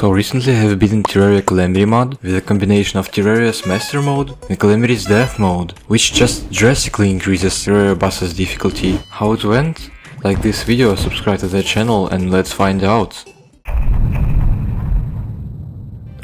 So recently I have beaten Terraria Calamity mod with a combination of Terraria's Master mode and Calamity's Death mode, which just drastically increases Terraria boss's difficulty. How it went? Like this video, subscribe to the channel and let's find out.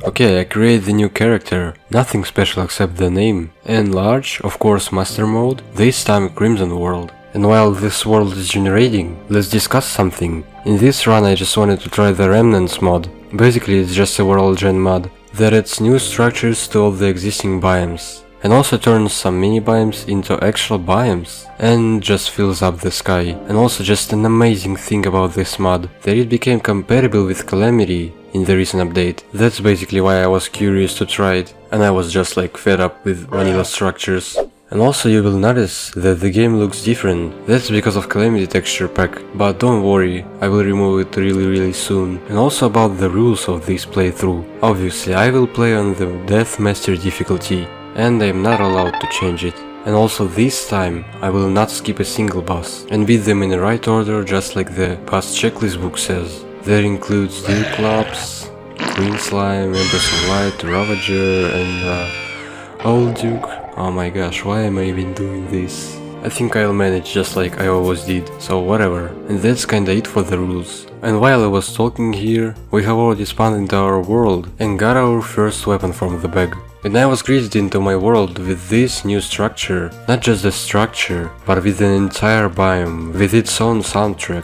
Okay, I created the new character, nothing special except the name. Enlarge, of course Master mode, this time Crimson World. And while this world is generating, let's discuss something. In this run I just wanted to try the Remnants mod. Basically it's just a world gen mod that adds new structures to all the existing biomes. And also turns some mini biomes into actual biomes. And just fills up the sky. And also just an amazing thing about this mod, that it became compatible with Calamity in the recent update. That's basically why I was curious to try it. And I was just like fed up with vanilla structures. And also you will notice that the game looks different. That's because of Calamity texture pack, but don't worry, I will remove it really soon. And also about the rules of this playthrough. Obviously I will play on the Death Master difficulty, and I am not allowed to change it. And also this time I will not skip a single boss, and beat them in the right order just like the boss checklist book says. That includes Duke-Lops, Queen Slime, Empress of Light, Ravager, and Old Duke. Oh my gosh, why am I even doing this? I think I'll manage just like I always did, so whatever. And that's kinda it for the rules. And while I was talking here, we have already spawned into our world and got our first weapon from the bag. And I was greeted into my world with this new structure. Not just the structure, but with an entire biome, with its own soundtrack.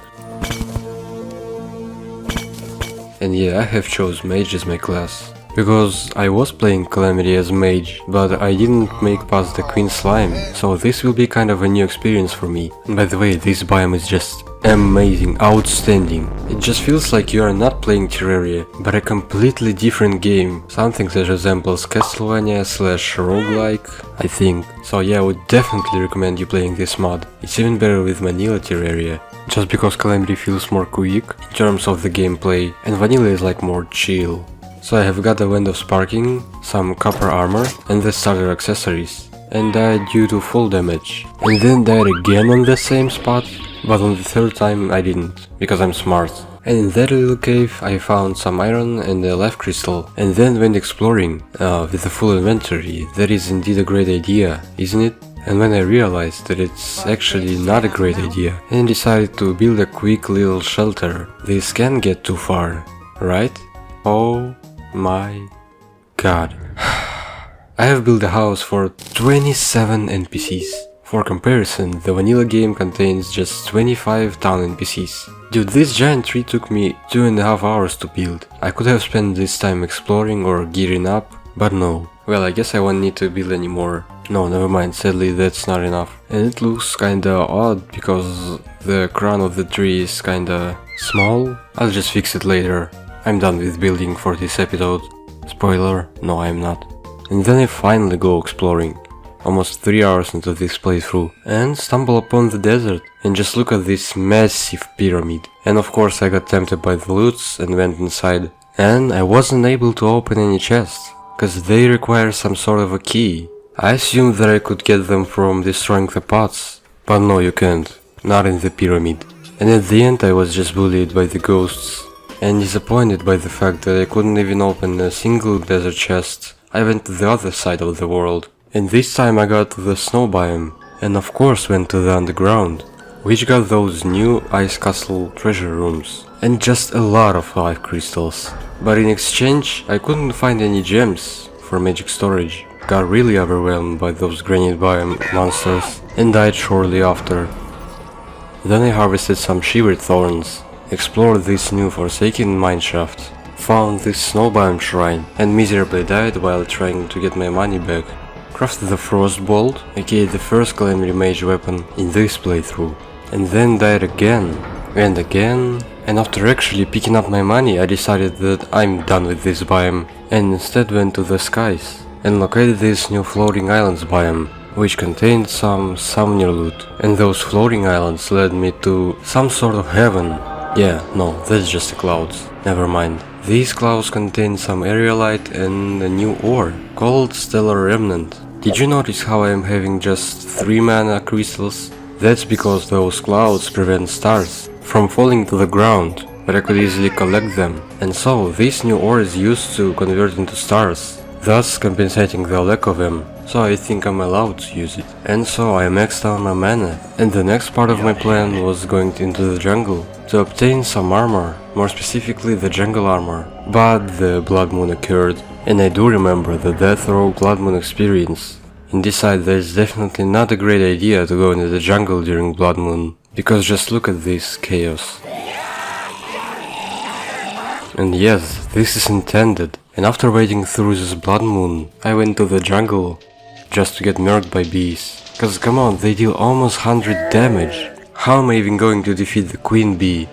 And yeah, I have chose Mage as my class. Because I was playing Calamity as Mage, but I didn't make past the Queen Slime, so this will be kind of a new experience for me. And by the way, this biome is just amazing, outstanding. It just feels like you are not playing Terraria, but a completely different game. Something that resembles Castlevania / roguelike, I think. So yeah, I would definitely recommend you playing this mod. It's even better with vanilla Terraria. Just because Calamity feels more quick in terms of the gameplay, and vanilla is like more chill. So I have got a Wand of Sparking, some copper armor, and the starter accessories. And died due to full damage. And then died again on the same spot, but on the third time I didn't, because I'm smart. And in that little cave I found some iron and a life crystal, and then went exploring, with a full inventory. That is indeed a great idea, isn't it? And when I realized that it's actually not a great idea, and decided to build a quick little shelter, this can't get too far, right? Oh my god. I have built a house for 27 NPCs. For comparison, the vanilla game contains just 25 town NPCs. Dude, this giant tree took me 2.5 hours to build. I could have spent this time exploring or gearing up, but no. Well, I guess I won't need to build anymore. No, never mind, sadly that's not enough. And it looks kinda odd because the crown of the tree is kinda small. I'll just fix it later. I'm done with building for this episode. Spoiler, no I'm not. And then I finally go exploring, almost 3 hours into this playthrough, and stumble upon the desert, and just look at this massive pyramid. And of course I got tempted by the loots and went inside. And I wasn't able to open any chests, cause they require some sort of a key. I assumed that I could get them from destroying the pots, but no you can't, not in the pyramid. And at the end I was just bullied by the ghosts. And disappointed by the fact that I couldn't even open a single desert chest, I went to the other side of the world. And this time I got to the snow biome, and of course went to the underground, which got those new ice castle treasure rooms, and just a lot of life crystals. But in exchange, I couldn't find any gems for magic storage. Got really overwhelmed by those granite biome monsters, and died shortly after. Then I harvested some shivered thorns, explored this new forsaken mineshaft, found this snow biome shrine, and miserably died while trying to get my money back. Crafted the frost bolt, aka the first Calamity Mage weapon in this playthrough, and then died again, and again, and after actually picking up my money I decided that I'm done with this biome, and instead went to the skies, and located this new floating islands biome, which contained some summoner loot, and those floating islands led me to some sort of heaven. Yeah, no, that's just the clouds. Never mind. These clouds contain some aerialite and a new ore, called Stellar Remnant. Did you notice how I am having just 3 mana crystals? That's because those clouds prevent stars from falling to the ground. but I could easily collect them, and so this new ore is used to convert into stars, thus compensating the lack of them, so I think I'm allowed to use it. And so I maxed out my mana, and the next part of my plan was going into the jungle to obtain some armor, more specifically the jungle armor. But the blood moon occurred, and I do remember the death row blood moon experience, and decide that it's definitely not a great idea to go into the jungle during blood moon, because just look at this chaos. And yes, this is intended, and after waiting through this blood moon, I went to the jungle just to get murked by bees. Cause come on, they deal almost 100 damage. How am I even going to defeat the queen bee?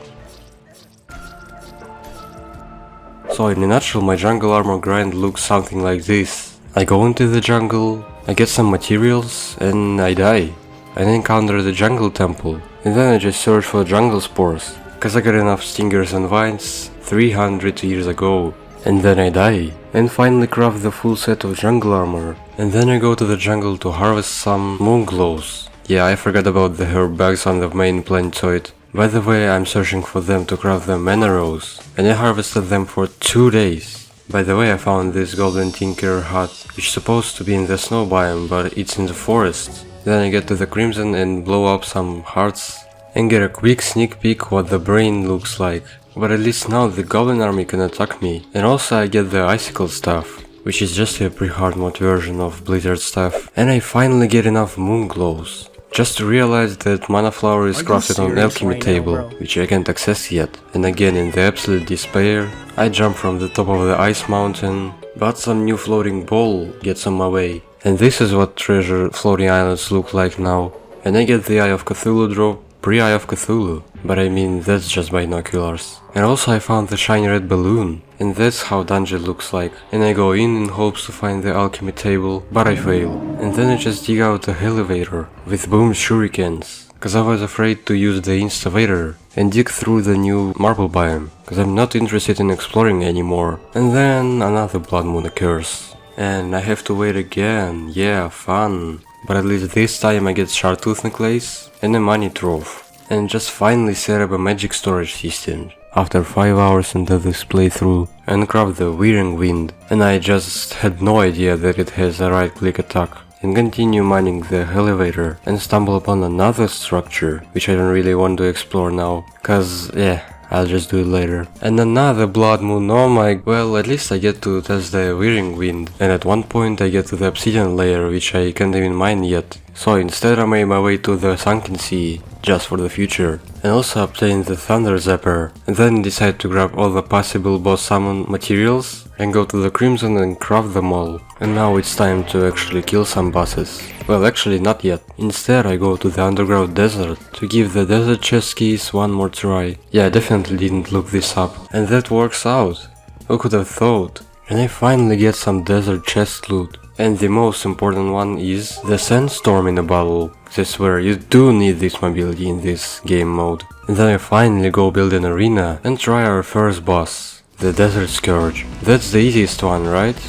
So in a nutshell, my jungle armor grind looks something like this. I go into the jungle, I get some materials, and I die. I encounter the jungle temple, and then I just search for jungle spores, cause I got enough stingers and vines 300 years ago. And then I die, and finally craft the full set of jungle armor. And then I go to the jungle to harvest some moon glows. Yeah, I forgot about the herb bags on the main planetoid. By the way, I'm searching for them to craft the mana rose, and I harvested them for 2 days. By the way, I found this goblin tinker hut, which is supposed to be in the snow biome, but it's in the forest. Then I get to the crimson and blow up some hearts, and get a quick sneak peek what the brain looks like. But at least now the goblin army can attack me, and also I get the icicle staff, which is just a pre-Hardmode version of blizzard staff, and I finally get enough moon glows. Just to realize that mana flower is crafted on alchemy table, which I can't access yet, and again in the absolute despair, I jump from the top of the ice mountain, but some new floating ball gets on my way. And this is what treasure floating islands look like now, and I get the Eye of Cthulhu drop pre-Eye of Cthulhu, but I mean that's just binoculars. And also I found the shiny red balloon, and that's how dungeon looks like. And I go in hopes to find the alchemy table, but I fail. And then I just dig out a elevator with boom shurikens, cause I was afraid to use the instavator and dig through the new marble biome, cause I'm not interested in exploring anymore. And then another blood moon occurs, and I have to wait again. Yeah, fun. But at least this time I get Chartooth necklace and a money trove, and just finally set up a magic storage system after 5 hours into this playthrough, and craft the Whirring Wind, and I just had no idea that it has a right click attack, and continue mining the elevator and stumble upon another structure which I don't really want to explore now, cause yeah, I'll just do it later. And another blood moon, oh my, well at least I get to test the Whirring Wind, and at one point I get to the obsidian layer which I can't even mine yet. So instead I made my way to the sunken sea, just for the future, and also obtain the thunder zapper, and then decide to grab all the possible boss summon materials and go to the crimson and craft them all. And now it's time to actually kill some bosses. Well, actually not yet. Instead I go to the underground desert to give the desert chest keys one more try. Yeah, I definitely didn't look this up, and that works out. Who could have thought? And I finally get some desert chest loot. And the most important one is the sandstorm in a bottle. That's where you do need this mobility in this game mode. And then I finally go build an arena and try our first boss, the Desert Scourge. That's the easiest one, right?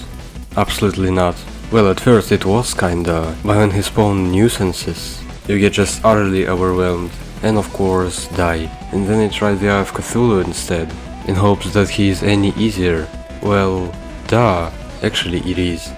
Absolutely not. Well, at first it was kinda, but when he spawned nuisances, you get just utterly overwhelmed, and of course die. And then I try the Eye of Cthulhu instead, in hopes that he is any easier. Well, duh, actually it is.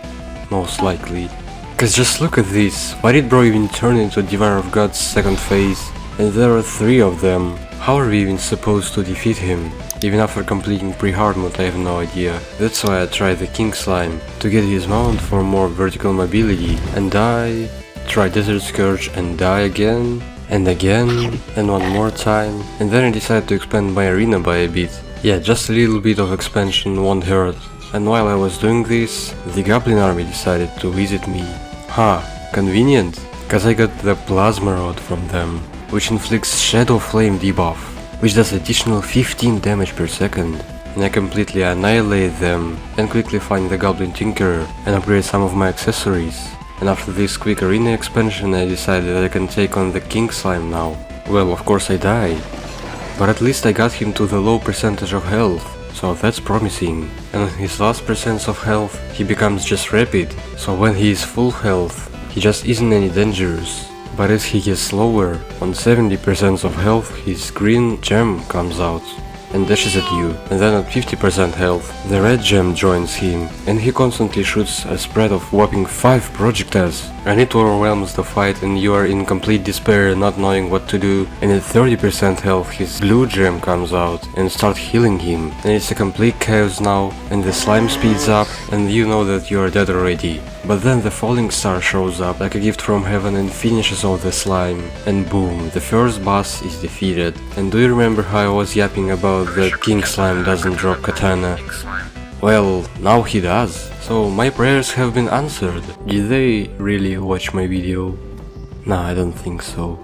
Most likely. Cause just look at this, why did bro even turn into Divine of God's second phase? And there are 3 of them. How are we even supposed to defeat him? Even after completing pre-Hardmode I have no idea. That's why I tried the King Slime, to get his mount for more vertical mobility, and die, try Desert Scourge and die again, and one more time, and then I decided to expand my arena by a bit. Yeah, just a little bit of expansion won't hurt. And while I was doing this, the Goblin army decided to visit me. Convenient, cause I got the Plasma Rod from them, which inflicts Shadow Flame debuff, which does additional 15 damage per second. And I completely annihilate them, and quickly find the Goblin Tinkerer and upgrade some of my accessories. And after this quick arena expansion I decided that I can take on the King Slime now. Well, of course I die, but at least I got him to the low percentage of health. So that's promising, and on his last percent of health he becomes just rapid, so when he is full health he just isn't any dangerous. But as he gets lower, on 70% of health his green gem comes out. and dashes at you, and then at 50% health, the red gem joins him, and he constantly shoots a spread of whopping 5 projectiles, and it overwhelms the fight and you are in complete despair not knowing what to do, and at 30% health his blue gem comes out and starts healing him, and it's a complete chaos now, and the slime speeds up, and you know that you are dead already. But then the falling star shows up like a gift from heaven and finishes off the slime, and boom, the first boss is defeated. And do you remember how I was yapping about that King Slime doesn't drop katana? Well, now he does. So my prayers have been answered. Did they really watch my video? Nah, I don't think so.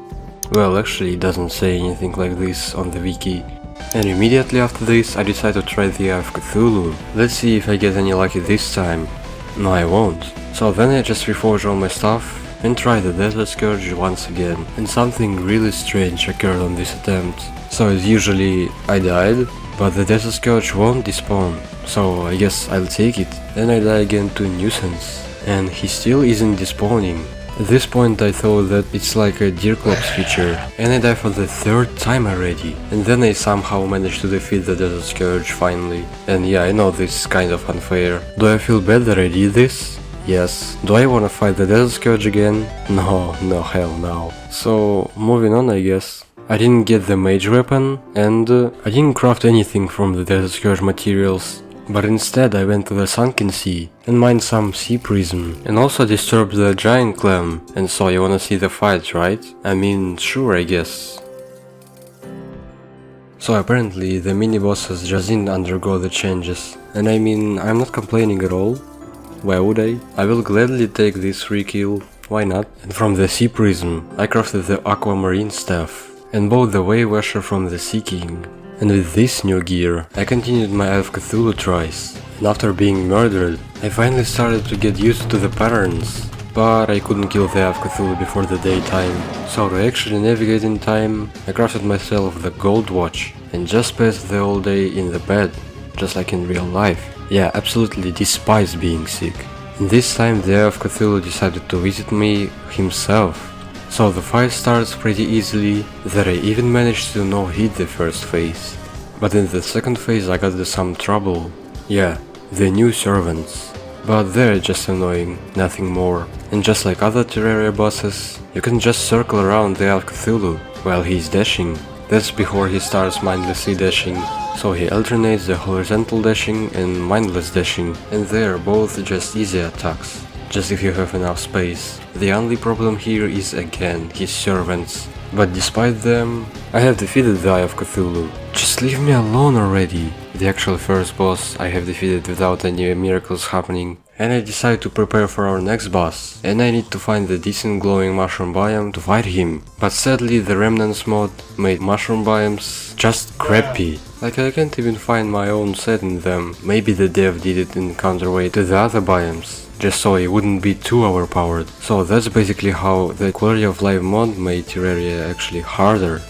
Well, actually it doesn't say anything like this on the wiki. And immediately after this I decide to try the Eye of Cthulhu. Let's see if I get any lucky this time. No, I won't. So then I just reforge all my stuff and try the Desert Scourge once again. And something really strange occurred on this attempt. So as usually I died, but the Desert Scourge won't despawn. So I guess I'll take it. Then I die again to Nuisance. And he still isn't despawning. At this point I thought that it's like a Deerclops feature, and I die for the 3rd time already. And then I somehow managed to defeat the Desert Scourge finally. And yeah, I know this is kind of unfair. Do I feel bad that I did this? Yes. Do I wanna fight the Desert Scourge again? No, hell no. So, moving on I guess. I didn't get the mage weapon, and I didn't craft anything from the Desert Scourge materials. But instead I went to the Sunken Sea and mined some sea prism, and also disturbed the giant clam. And so you wanna see the fight, right? I mean, sure I guess. So apparently the mini bosses just didn't undergo the changes, and I mean, I'm not complaining at all. Why would I? I will gladly take this free kill, why not? And from the sea prism I crafted the aquamarine staff, and bought the Wave Washer from the Sea King. And with this new gear, I continued my Eye of Cthulhu tries, and after being murdered, I finally started to get used to the patterns. But I couldn't kill the Eye of Cthulhu before the daytime, so to actually navigate in time, I crafted myself the Gold Watch, and just passed the whole day in the bed, just like in real life. Yeah, absolutely despise being sick. And this time the Eye of Cthulhu decided to visit me himself. So the fight starts pretty easily, that I even managed to no-hit the first phase. But in the second phase I got into some trouble. Yeah, the new servants. But they're just annoying, nothing more. And just like other Terraria bosses, you can just circle around the Eye of Cthulhu while he's dashing. That's before he starts mindlessly dashing. So he alternates the horizontal dashing and mindless dashing, and they're both just easy attacks. Just if you have enough space. The only problem here is again his servants. But despite them, I have defeated the Eye of Cthulhu. Just leave me alone already. The actual first boss I have defeated without any miracles happening. And I decide to prepare for our next boss. And I need to find the decent glowing mushroom biome to fight him. But sadly the Remnants mod made mushroom biomes just crappy. Like I can't even find my own set in them. Maybe the dev did it in counterweight to the other biomes, just so it wouldn't be too overpowered. So that's basically how the quality of life mod made Terraria actually harder.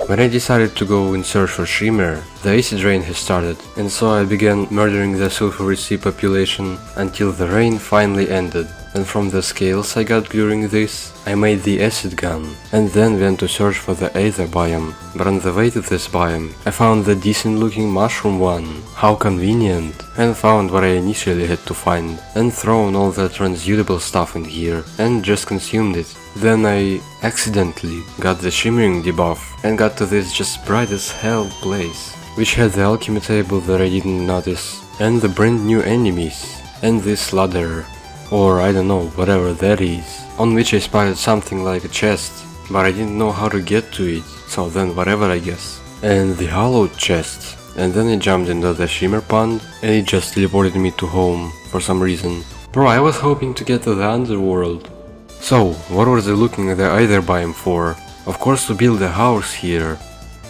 When I decided to go in search for Shimmer, the acid rain has started, and so I began murdering the sulfurous sea population until the rain finally ended. And from the scales I got during this, I made the acid gun, and then went to search for the Aether biome. But on the way to this biome, I found the decent looking mushroom one. How convenient! And found what I initially had to find, and thrown all the transmutable stuff in here, and just consumed it. Then I accidentally got the shimmering debuff, and got to this just bright as hell place, which had the alchemy table that I didn't notice, and the brand new enemies, and this ladder. Or I don't know, whatever that is, on which I spotted something like a chest, but I didn't know how to get to it, so then whatever I guess. And the hollowed chest, and then I jumped into the shimmer pond, and it just teleported me to home, for some reason. Bro, I was hoping to get to the Underworld. So, what was I looking at the Aether biome for? Of course to build a house here.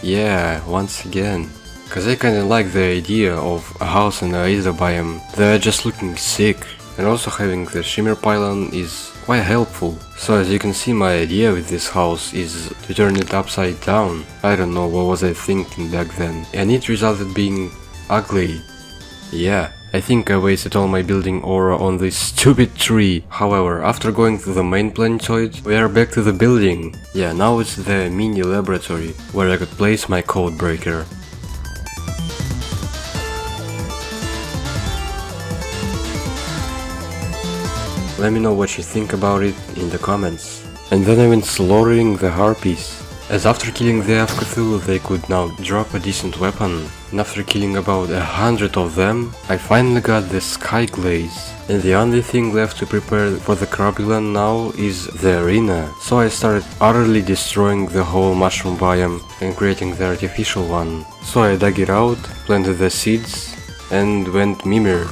Yeah, once again. Cause I kinda like the idea of a house in the Aether biome, they're just looking sick. And also having the shimmer pylon is quite helpful. So as you can see, my idea with this house is to turn it upside down. I don't know what was I thinking back then, and it resulted being ugly. Yeah, I think I wasted all my building aura on this stupid tree. However, after going to the main planetoid, we are back to the building. Yeah, now it's the mini laboratory, where I could place my code breaker. Let me know what you think about it in the comments. And then I went slaughtering the harpies, as after killing the Eye of Cthulhu they could now drop a decent weapon, and after killing about 100 of them, I finally got the Sky Glaze. And the only thing left to prepare for the Cropyland now is the arena, so I started utterly destroying the whole mushroom biome and creating the artificial one. So I dug it out, planted the seeds, and went Mimir.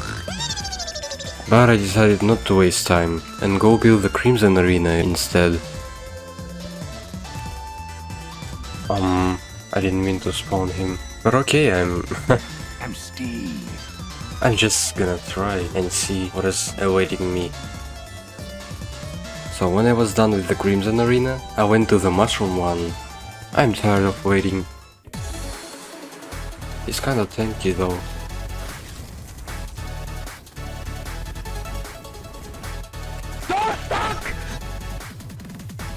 But I decided not to waste time and go build the Crimson Arena instead. I didn't mean to spawn him, but okay, I'm Steve. I'm just gonna try and see what is awaiting me. So when I was done with the Crimson Arena, I went to the Mushroom one. I'm tired of waiting. It's kinda tanky though.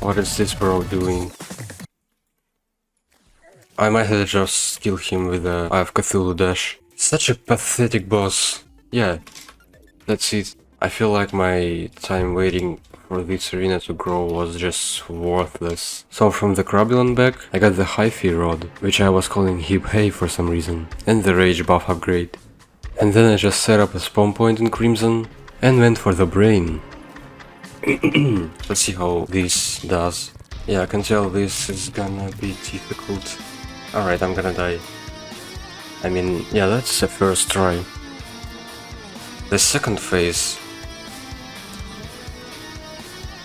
What is this bro doing? I might have just killed him with the Eye of Cthulhu dash. Such a pathetic boss. Yeah, that's it. I feel like my time waiting for this arena to grow was just worthless. So from the Cropyland bag, I got the Hive rod, which I was calling Hip Hay for some reason, and the Rage buff upgrade. And then I just set up a spawn point in Crimson, and went for the Brain. Let's see how this does. Yeah, I can tell this is gonna be difficult. Alright, I'm gonna die. I mean, yeah, that's the first try. The second phase.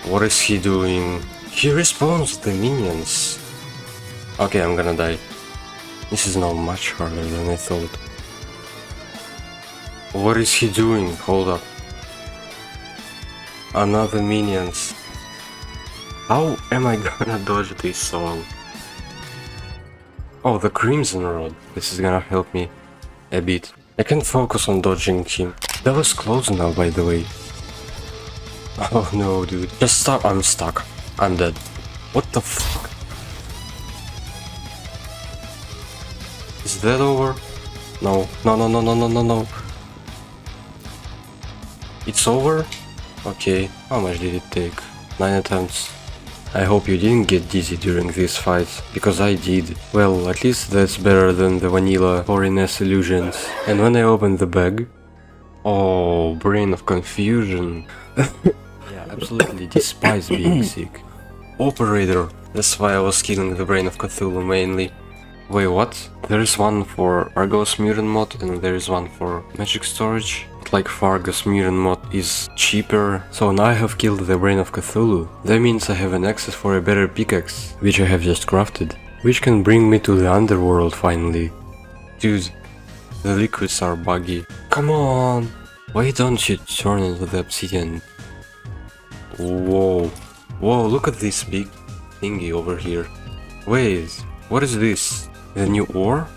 What is he doing? He respawns the minions. Okay, I'm gonna die. This is now much harder than I thought. What is he doing? Hold up. Another minions. How am I gonna dodge this all? Oh, the Crimson Rod. This is gonna help me a bit. I can focus on dodging him. That was close enough, by the way. Oh no, dude. Just stop. I'm stuck. I'm dead. What the fuck? Is that over? No. No, no, no, no, no, no, no. It's over? Okay. How much did it take? 9 attempts. I hope you didn't get dizzy during this fight, because I did. Well, at least that's better than the vanilla foreignness illusions. And when I opened the bag... Oh, brain of confusion. Yeah, absolutely despise being sick. Operator. That's why I was killing the brain of Cthulhu mainly. Wait, what? There is one for Argos Mutant mod and there is one for Magic Storage. Like Fargus Mutant mod is cheaper, so now I have killed the Brain of Cthulhu. That means I have an access for a better pickaxe, which I have just crafted, which can bring me to the Underworld finally. Dude, the liquids are buggy. Come on! Why don't you turn into the obsidian? Whoa. Whoa, look at this big thingy over here. Wait, what is this? The new ore?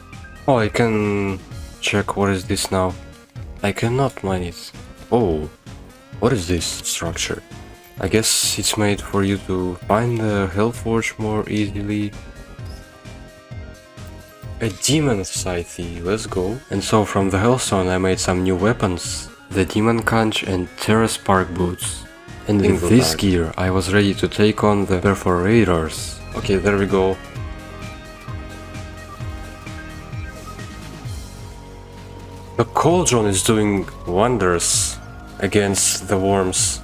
Oh, I can check what is this now. I cannot mine it. Oh, what is this structure? I guess it's made for you to find the Hellforge more easily. A demon scythe, let's go. And so from the Hellstone I made some new weapons. The Demon Conch and Terra Spark boots. And in this gear I was ready to take on the Perforators. Okay, there we go. The Cauldron is doing wonders against the worms.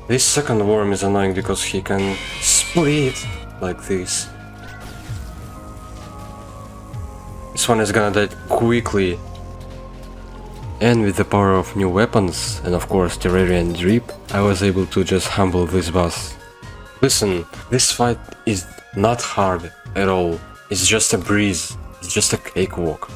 This second worm is annoying because he can split like this. This one is gonna die quickly. And with the power of new weapons, and of course Terraria Drip, I was able to just humble this boss. Listen, this fight is not hard at all. It's just a breeze. It's just a cakewalk.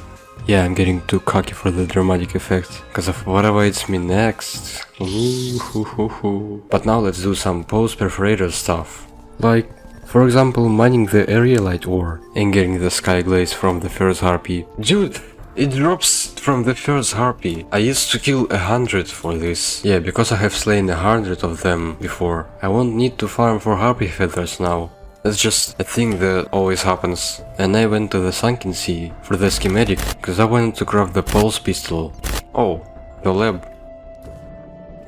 Yeah, I'm getting too cocky for the dramatic effect, because of what awaits me next. But now let's do some post-perforator stuff. Like, for example, mining the Aerialite ore and getting the Sky Glaze from the first harpy. Dude! It drops from the first harpy. I used to kill 100 for this. Yeah, because I have slain 100 of them before. I won't need to farm for harpy feathers now. That's just a thing that always happens. And I went to the sunken sea for the schematic, because I wanted to craft the pulse pistol. Oh, the lab.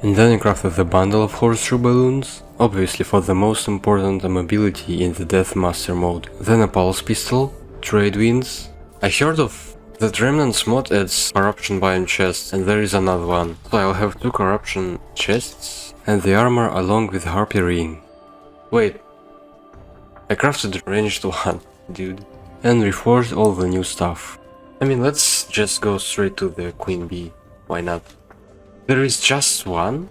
And then I crafted the bundle of horseshoe balloons, obviously for the most important mobility in the Death Master mode. Then a pulse pistol, trade winds. I heard of that Remnants mod adds corruption biome chests, and there is another one. So I'll have 2 corruption chests and the armor along with harpy ring. Wait, I crafted ranged one, dude, and reforged all the new stuff. I mean, let's just go straight to the queen bee, why not? There is just one?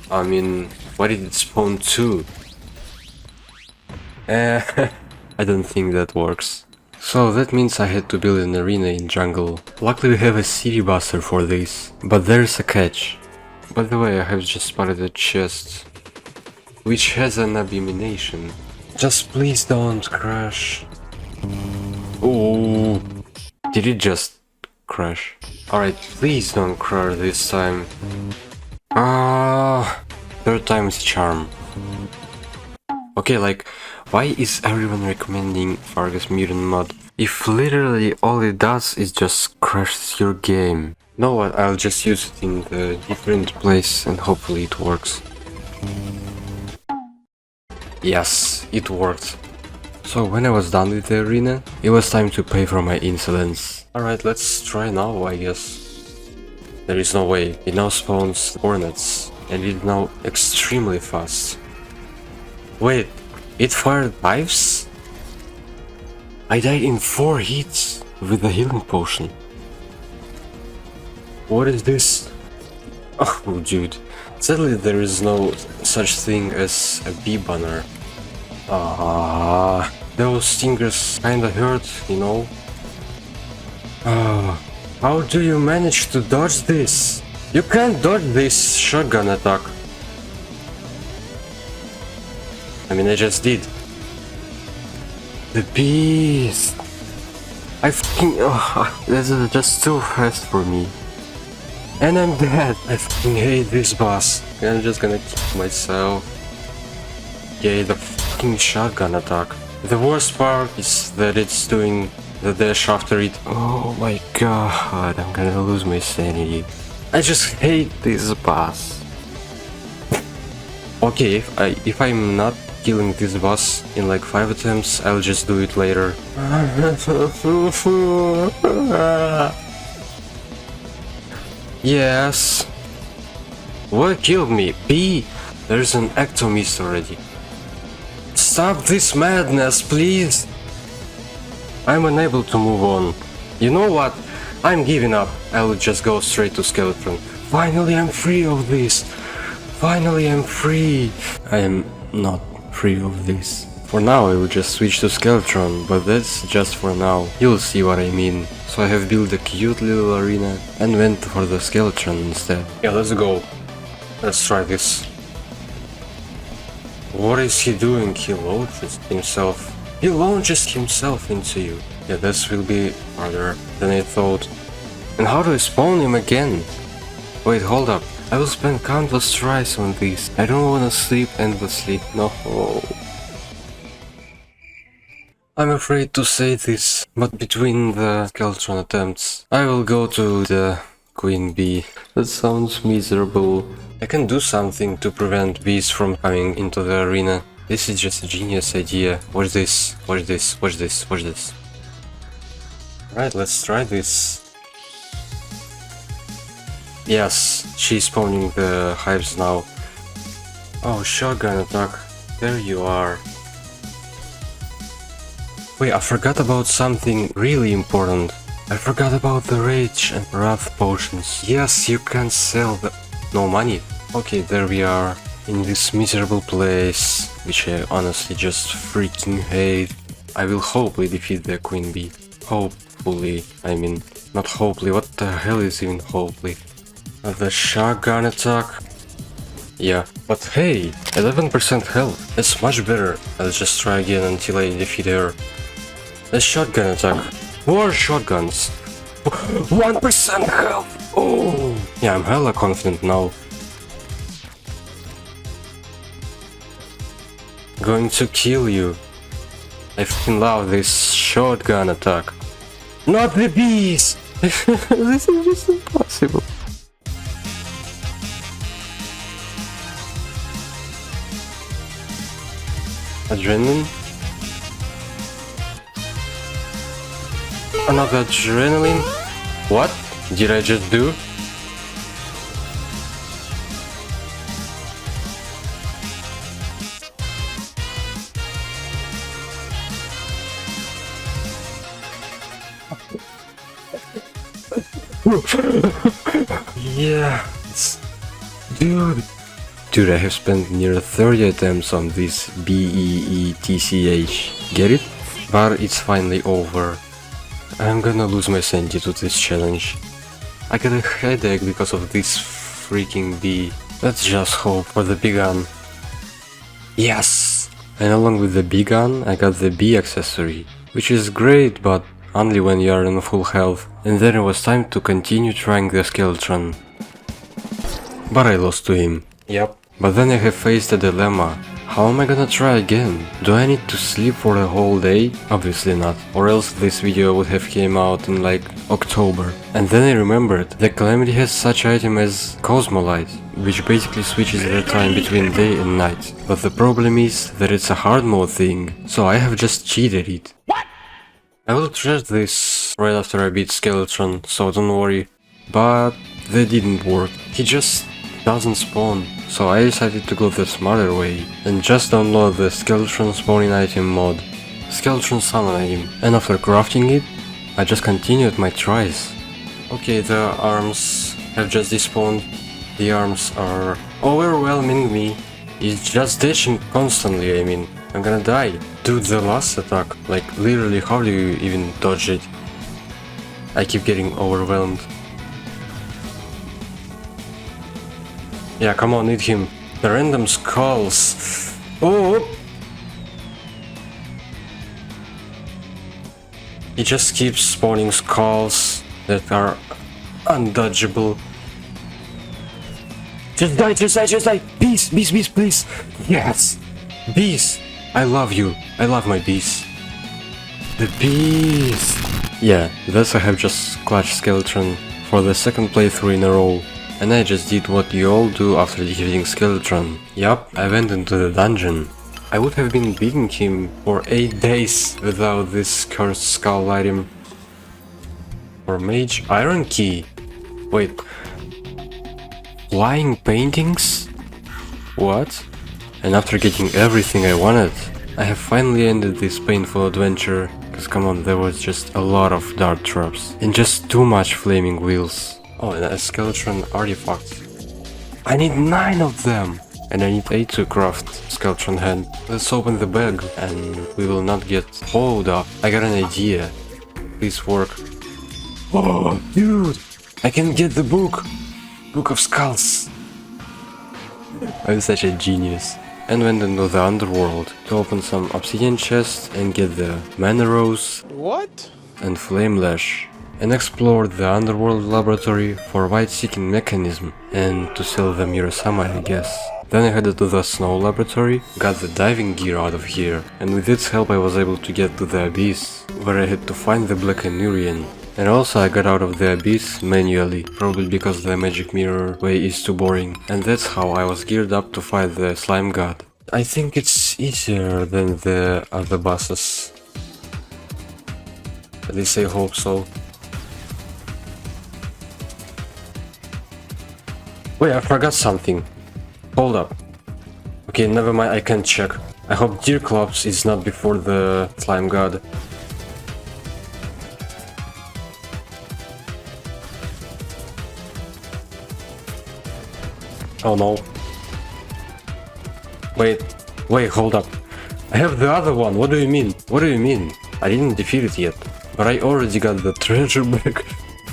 I mean, why did it spawn 2? I don't think that works. So that means I had to build an arena in jungle. Luckily we have a city buster for this, but there's a catch. By the way, I have just spotted a chest, which has an abomination. Just please don't crash. Oh, did it just crash? Alright, please don't crash this time. Third time is charm. Okay, like, why is everyone recommending Fargus Mutant mod if literally all it does is just crashes your game? Know what, I'll just use it in the different place and hopefully it works. Yes, it worked. So when I was done with the arena, it was time to pay for my insolence. Alright, let's try now, I guess. There is no way. It now spawns hornets, and it's now extremely fast. Wait, it fired hives? I died in 4 hits with the healing potion. What is this? Oh, dude. Sadly, there is no such thing as a bee banner. Those stingers kinda hurt, you know? How do you manage to dodge this? You can't dodge this shotgun attack. I mean, I just did. The beast! I fucking... this is just too fast for me. And I'm dead! I fucking hate this boss. I'm just gonna kill myself. Yay, the fucking shotgun attack. The worst part is that it's doing the dash after it. Oh my god, I'm gonna lose my sanity. I just hate this boss. Okay, if I'm not killing this boss in like 5 attempts, I'll just do it later. Yes. What killed me? B. There's an ectomist already. Stop this madness, please. I'm unable to move on. You know what? I'm giving up. I'll just go straight to skeleton. Finally, I'm free of this. Finally, I'm free. I am not free of this. For now, I will just switch to Skeletron, but that's just for now. You'll see what I mean. So I have built a cute little arena and went for the Skeletron instead. Yeah, let's go. Let's try this. What is he doing? He launches himself. He launches himself into you. Yeah, this will be harder than I thought. And how do I spawn him again? Wait, hold up. I will spend countless tries on this. I don't wanna sleep endlessly. No. I'm afraid to say this, but between the Skeletron attempts, I will go to the Queen Bee. That sounds miserable. I can do something to prevent bees from coming into the arena. This is just a genius idea. Watch this, watch this, watch this, watch this. Right, let's try this. Yes, she's spawning the hives now. Oh, shotgun attack. There you are. Wait, I forgot about something really important. I forgot about the rage and wrath potions. Yes, you can sell the... No money. Okay, there we are. In this miserable place, which I honestly just freaking hate. I will hopefully defeat the Queen Bee. Hopefully. I mean, not hopefully. What the hell is even hopefully? The shotgun attack. Yeah, but hey, 11% health. That's much better. I'll just try again until I defeat her. The shotgun attack. More shotguns. 1% health. Oh, yeah, I'm hella confident now. Going to kill you. I fucking love this shotgun attack. Not the bees! This is just impossible. Adrenaline? Another adrenaline? What did I just do? Yeah, dude, I have spent near 30 attempts on this BEETCH. Get it? But it's finally over. I'm gonna lose my sanity to this challenge. I got a headache because of this freaking bee. Let's just hope for the bee gun. Yes! And along with the bee gun, I got the bee accessory, which is great, but only when you are in full health. And then it was time to continue trying the skeleton. But I lost to him. Yep. But then I have faced a dilemma. How am I gonna try again? Do I need to sleep for a whole day? Obviously not, or else this video would have came out in like October. And then I remembered that Calamity has such item as Cosmolite, which basically switches the time between day and night. But the problem is that it's a hard mode thing, so I have just cheated it. What? I will try this right after I beat Skeleton, so don't worry. But that didn't work. He just doesn't spawn. So I decided to go the smarter way and just download the Skeleton spawning item mod, Skeleton summon item, and after crafting it, I just continued my tries. Okay, the arms have just despawned. The arms are overwhelming me. It's just dashing constantly, I mean, I'm gonna die. Dude, the last attack, like literally how do you even dodge it? I keep getting overwhelmed. Yeah, come on, eat him. The random skulls. Oh! He just keeps spawning skulls that are undodgeable. Just die, just die, just die! Bees, bees, bees, please! Yes! Bees! I love you. I love my bees. The bees! Yeah, thus I have just clutched Skeleton for the second playthrough in a row. And I just did what you all do after defeating Skeleton. Yup, I went into the dungeon. I would have been beating him for 8 days without this cursed skull item. For mage, iron key. Wait. Flying paintings? What? And after getting everything I wanted, I have finally ended this painful adventure. Cause come on, there was just a lot of dart traps. And just too much flaming wheels. Oh, and a skeleton artifact. I need 9 of them! And I need 8 to craft skeleton head. Let's open the bag and we will not get hollowed up. I got an idea. Please work. Oh, dude! I can get the book! Book of Skulls! I'm such a genius. And went into the Underworld to open some obsidian chests and get the Mana Rose. What? And Flame Lash. And explored the Underworld laboratory for white-seeking mechanism and to sell the Mirasama, I guess. Then I headed to the Snow laboratory, got the diving gear out of here, and with its help I was able to get to the Abyss, where I had to find the Black Anurian. And also I got out of the Abyss manually, probably because the magic mirror way is too boring, and that's how I was geared up to fight the Slime God. I think it's easier than the other bosses. At least I hope so. Wait, I forgot something. Hold up. Okay, never mind, I can check. I hope Deerclops is not before the Slime God. Oh no. Wait, hold up. I have the other one, what do you mean? What do you mean? I didn't defeat it yet. But I already got the treasure back.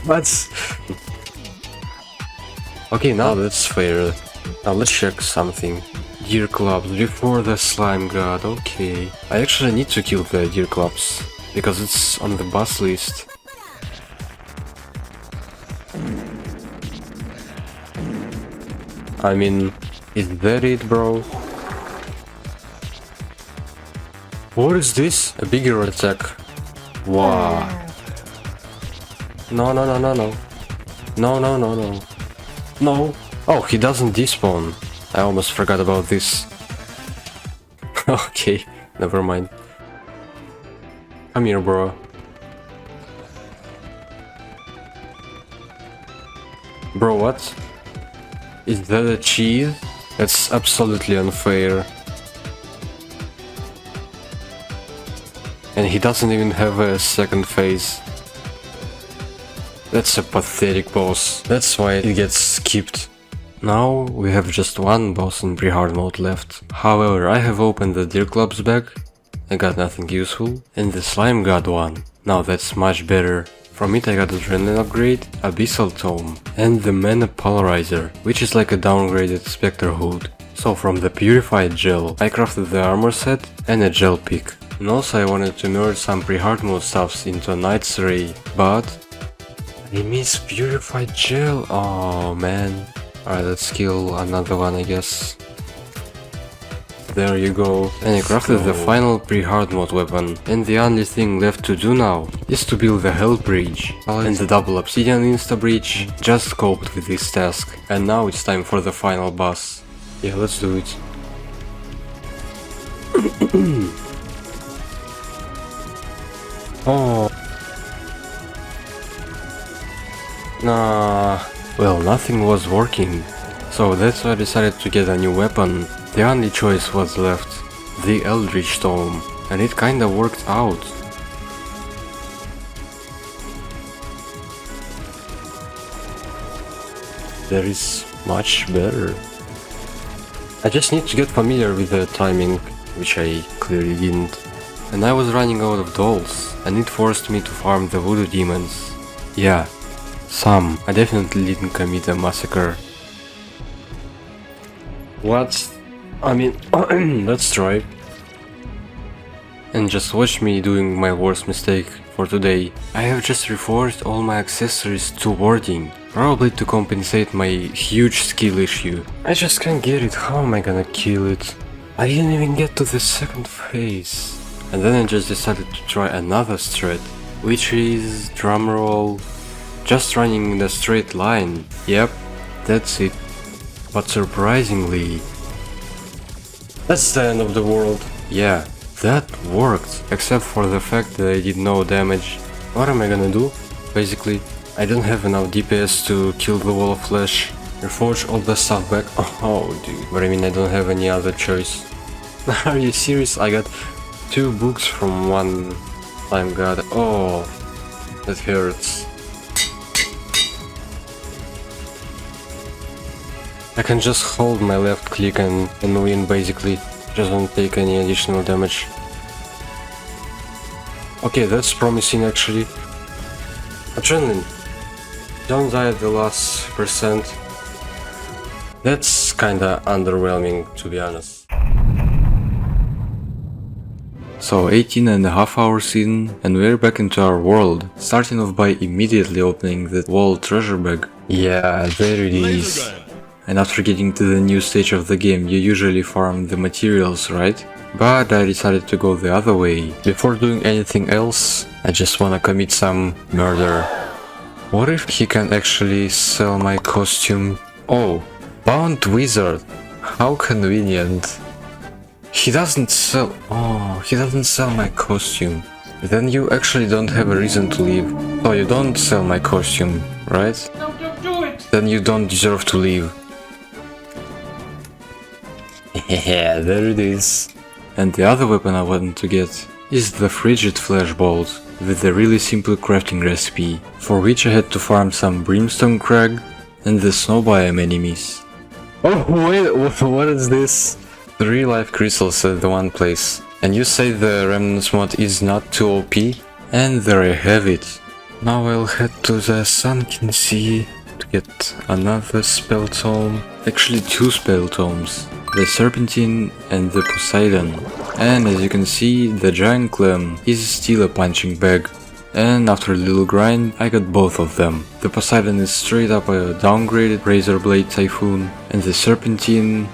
What? Okay, now that's fair. Now let's check something. Deerclops before the Slime God, okay. I actually need to kill the Deerclops, because it's on the boss list. I mean, is that it, bro? What is this? A bigger attack. Wow. No, no, no, no, no. No, no, no, no. No. Oh, he doesn't despawn. I almost forgot about this. Okay, never mind. Come here, bro. Bro, what? Is that a cheese? That's absolutely unfair. And he doesn't even have a second phase. That's a pathetic boss. That's why it gets skipped. Now we have just one boss in pre-hard mode left. However, I have opened the Deer Club's bag. I got nothing useful. And the slime got one. Now that's much better. From it I got the RENREN upgrade, Abyssal Tome, and the Mana Polarizer, which is like a downgraded Spectre Hood. So from the Purified Gel, I crafted the armor set and a gel pick. And also I wanted to merge some pre-hard mode stuffs into a Knight's Ray, but I miss Purified Gel, oh man. Alright, let's kill another one I guess. There you go. And I crafted the final pre-hard mode weapon, and the only thing left to do now is to build the Hell Bridge. And the double obsidian insta bridge just coped with this task. And now it's time for the final boss. Yeah, let's do it. Oh. Nah. Well, nothing was working. So that's why I decided to get a new weapon. The only choice was left, the Eldritch Tome, and it kinda worked out. That is much better. I just need to get familiar with the timing, which I clearly didn't. And I was running out of dolls, and it forced me to farm the voodoo demons. Yeah, some. I definitely didn't commit a massacre. What? I mean, let's try. And just watch me doing my worst mistake for today. I have just reforged all my accessories to warding, probably to compensate my huge skill issue. I just can't get it, how am I gonna kill it? I didn't even get to the second phase. And then I just decided to try another strat, which is, drumroll, just running in a straight line. Yep, that's it. But surprisingly, that's the end of the world. Yeah, that worked, except for the fact that I did no damage. What am I gonna do? Basically, I don't have enough DPS to kill the wall of flesh, reforge all the stuff back. Oh dude, but I mean I don't have any other choice. Are you serious? I got 2 books from one slime god. Oh, that hurts. I can just hold my left click and win basically, just don't take any additional damage. Okay, that's promising actually. Adrenaline, don't die at the last percent. That's kinda underwhelming to be honest. So 18.5 hours in, and we're back into our world, starting off by immediately opening the wall treasure bag. Yeah, there it is. And after getting to the new stage of the game, you usually farm the materials, right? But I decided to go the other way. Before doing anything else, I just wanna commit some murder. What if he can actually sell my costume? Oh, Bound Wizard. How convenient. He doesn't sell... Oh, he doesn't sell my costume. Then you actually don't have a reason to leave. So you don't sell my costume, right? No, don't do it! Then you don't deserve to leave. Yeah, there it is. And the other weapon I wanted to get is the Frigid Flesh Bolt with a really simple crafting recipe, for which I had to farm some Brimstone Crag and the Snow Biome enemies. Oh wait, what is this? 3 life crystals at the one place. And you say the Remnants mod is not too OP? And there I have it. Now I'll head to the Sunken Sea to get another spell tome. Actually 2 spell tomes. The Serpentine and the Poseidon. And as you can see, the Giant Clam is still a punching bag. And after a little grind, I got both of them. The Poseidon is straight up a downgraded Razor Blade Typhoon. And the Serpentine,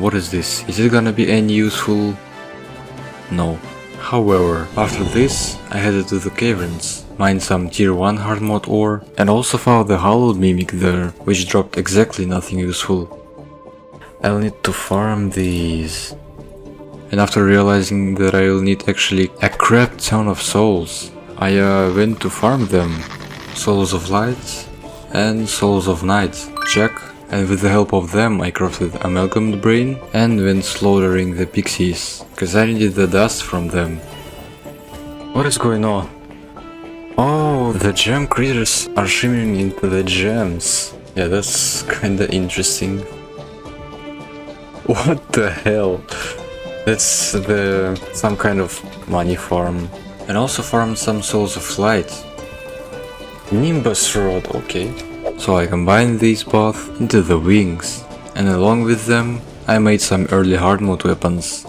what is this? Is it gonna be any useful? No. However, after this, I headed to the Caverns, mined some tier 1 Hardmode ore, and also found the Hallowed Mimic there, which dropped exactly nothing useful. I'll need to farm these. And after realizing that I'll need actually a crap ton of souls, I went to farm them. Souls of Light and Souls of Night. Check. And with the help of them I crafted Amalgamed Brain and went slaughtering the pixies, cause I needed the dust from them. What is going on? Oh, the gem critters are shimmering into the gems. Yeah, that's kinda interesting. What the hell? That's some kind of money farm. And also farmed some Souls of Light. Nimbus Rod, okay. So I combined these both into the wings, and along with them I made some early hard mode weapons.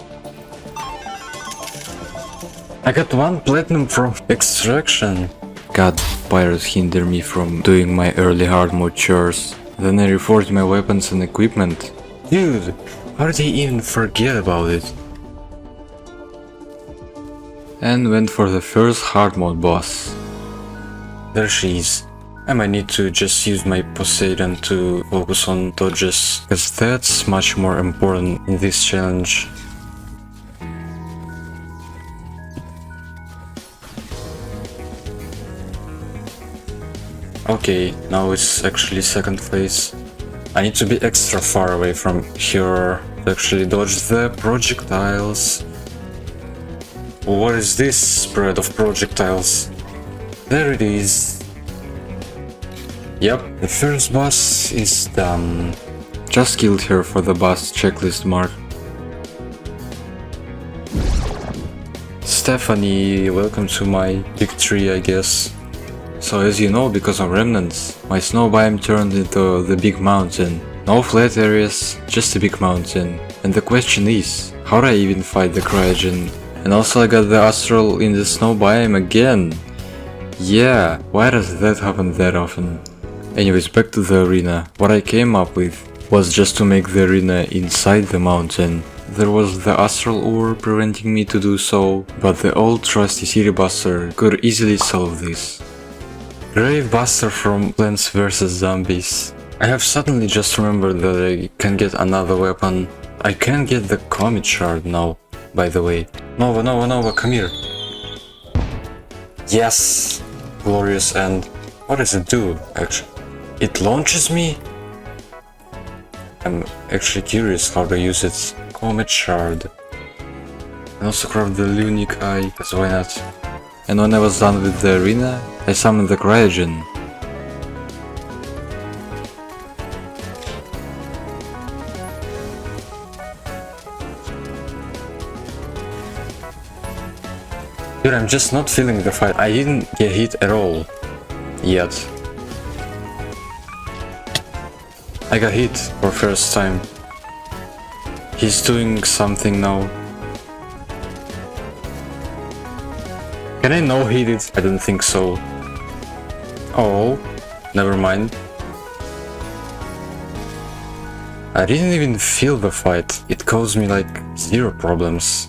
I got 1 platinum from extraction. God, pirates hinder me from doing my early hard mode chores. Then I reforged my weapons and equipment. Dude, how did he even forget about it? And went for the first hard mode boss. There she is. I might need to just use my Poseidon to focus on dodges, cause that's much more important in this challenge. Okay, now it's actually second phase. I need to be extra far away from here to actually dodge the projectiles. What is this spread of projectiles? There it is. Yep, the first boss is done. Just killed her for the boss checklist mark. Stephanie, welcome to my victory, I guess. So as you know, because of remnants, my snow biome turned into the big mountain. No flat areas, just a big mountain. And the question is, how do I even fight the cryogen? And also I got the astral in the snow biome again. Yeah, why does that happen that often? Anyways, back to the arena. What I came up with was just to make the arena inside the mountain. There was the astral ore preventing me to do so, but the old trusty City Buster could easily solve this. Grave Buster from Plants vs Zombies. I have suddenly just remembered that I can get another weapon. I can get the Comet Shard now, by the way. Nova, come here. Yes! Glorious end. What does it do, actually? It launches me? I'm actually curious how to use it. Comet Shard. And also craft the Lunic Eye, because why not? And when I was done with the arena, I summoned the cryogen. Dude, I'm just not feeling the fight. I didn't get hit at all. Yet. I got hit for first time. He's doing something now. Can I no-hit it? I don't think so. Oh, never mind. I didn't even feel the fight. It caused me like 0 problems.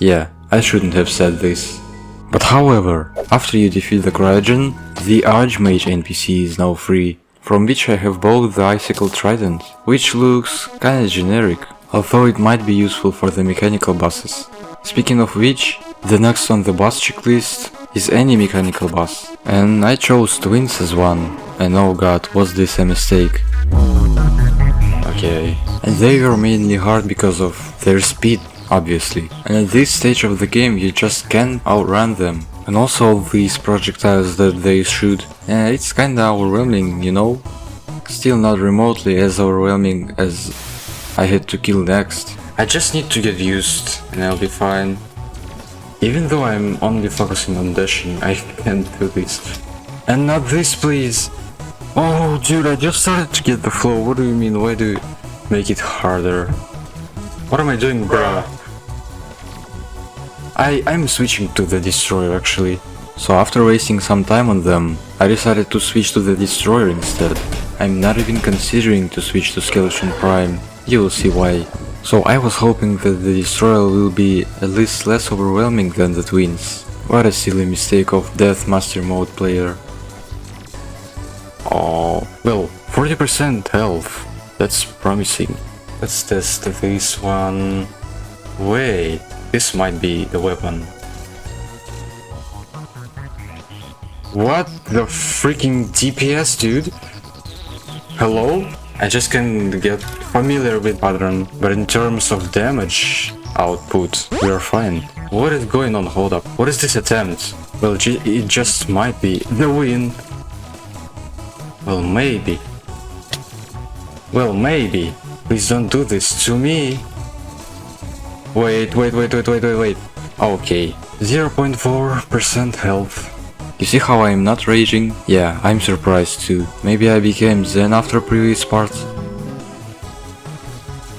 Yeah, I shouldn't have said this. But however, after you defeat the cryogen, the Archmage NPC is now free, from which I have bought the Icicle Trident, which looks kinda generic, although it might be useful for the mechanical bosses. Speaking of which, the next on the boss checklist is any mechanical boss, and I chose twins as one, and oh god, was this a mistake. Okay. And they were mainly hard because of their speed, obviously, and at this stage of the game you just can't outrun them. And also all these projectiles that they shoot, it's kinda overwhelming, you know? Still not remotely as overwhelming as I had to kill next. I just need to get used and I'll be fine. Even though I'm only focusing on dashing, I can't do this. And not this, please! Oh dude, I just started to get the flow. What do you mean? Why do you make it harder? What am I doing, bruh? I'm switching to the Destroyer actually. So after wasting some time on them, I decided to switch to the Destroyer instead. I'm not even considering to switch to Skeleton Prime. You will see why. So I was hoping that the destroyer will be at least less overwhelming than the twins. What a silly mistake of Death Master Mode player. Oh, well, 40% health. That's promising. Let's test this one. Wait, this might be the weapon. What the freaking DPS, dude? Hello? I just can get familiar with pattern, but in terms of damage output, we are fine. What is going on? Hold up. What is this attempt? Well, it just might be the win. Well, maybe. Well, maybe. Please don't do this to me. Wait. Okay. 0.4% health. You see how I'm not raging? Yeah, I'm surprised too. Maybe I became zen after previous part.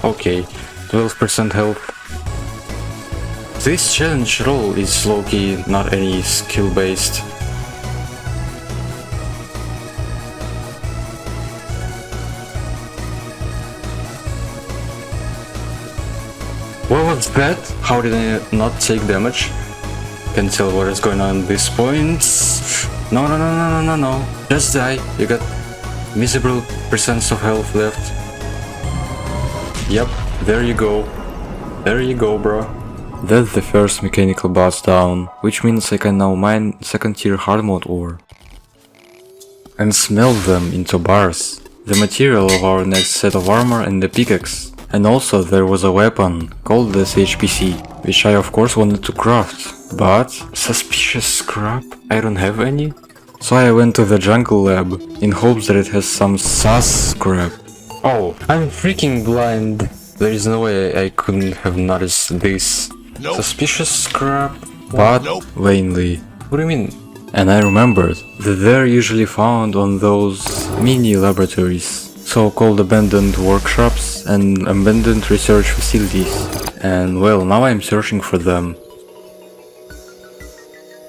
Okay, 12% health. This challenge role is low-key, not any skill-based. What was that? How did I not take damage? Can tell what is going on at this point. No. Just die. You got miserable percents of health left. Yep, there you go. There you go, bro. That's the first mechanical boss down, which means I can now mine second tier Hardmode ore. And smelt them into bars. The material of our next set of armor and the pickaxe. And also there was a weapon, called the HPC, which I of course wanted to craft. But suspicious scrap? I don't have any? So I went to the jungle lab, in hopes that it has some sus scrap. Oh, I'm freaking blind. There is no way I couldn't have noticed this. Nope. Suspicious scrap? But vainly. What do you mean? And I remembered that they're usually found on those mini laboratories, so-called abandoned workshops and abandoned research facilities. And well, now I'm searching for them.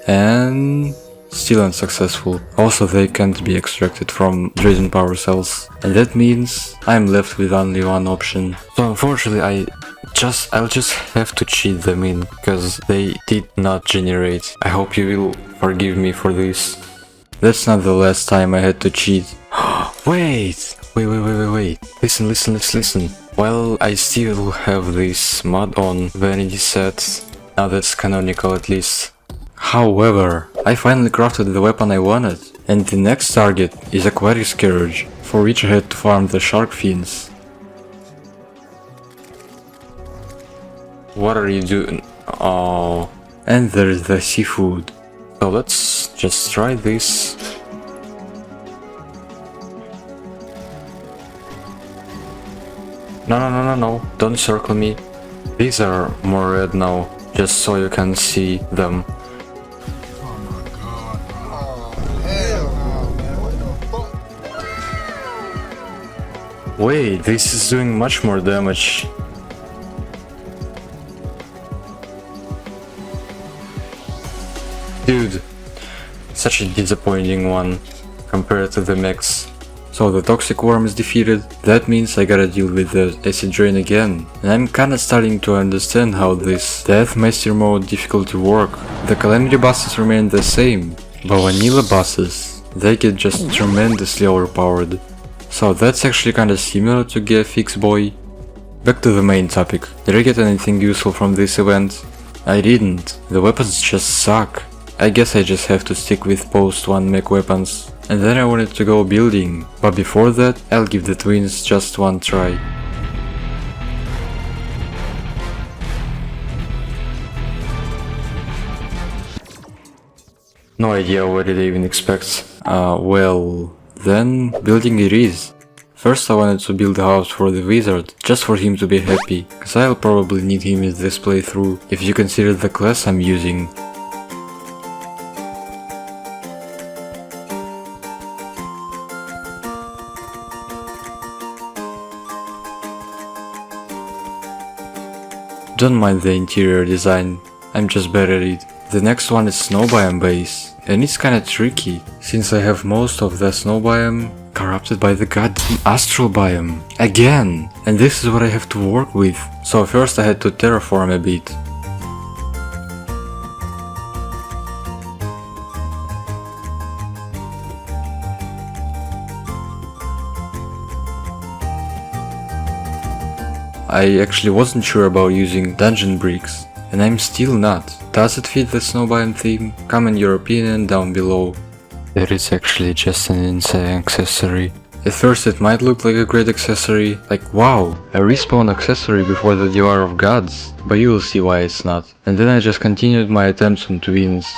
And still unsuccessful. Also, they can't be extracted from Drazen power cells, and that means I'm left with only one option. So unfortunately I'll just have to cheat them in, because they did not generate. I hope you will forgive me for this. That's not the last time I had to cheat. Wait. Listen. While I still have this mod on vanity set, now that's canonical at least. However, I finally crafted the weapon I wanted, and the next target is Aquatic Scourge, for which I had to farm the shark fins. What are you doing? Oh, and there's the seafood. So let's just try this. No, don't circle me. These are more red now, just so you can see them. Wait, this is doing much more damage. Dude, such a disappointing one compared to the mechs. So the toxic worm is defeated, that means I gotta deal with the acid drain again. And I'm kinda starting to understand how this Death Master mode difficulty work. The Calamity bosses remain the same, but vanilla bosses, they get just tremendously overpowered. So that's actually kinda similar to GFX Boy. Back to the main topic. Did I get anything useful from this event? I didn't. The weapons just suck. I guess I just have to stick with post 1 mech weapons. And then I wanted to go building, but before that I'll give the twins just one try. No idea what did I even expect. Well, then building it is. First I wanted to build a house for the wizard, just for him to be happy, cause I'll probably need him in this playthrough, if you consider the class I'm using. Don't mind the interior design, I'm just bad at it. The next one is snow biome base, and it's kinda tricky, since I have most of the snow biome Corrupted by the goddamn astral biome. Again! And this is what I have to work with. So first I had to terraform a bit. I actually wasn't sure about using dungeon bricks, and I'm still not. Does it fit the snow biome theme? Comment your opinion down below. That is actually just an insane accessory. At first it might look like a great accessory, like wow, a respawn accessory before the Devour of Gods, but you will see why it's not. And then I just continued my attempts on twins.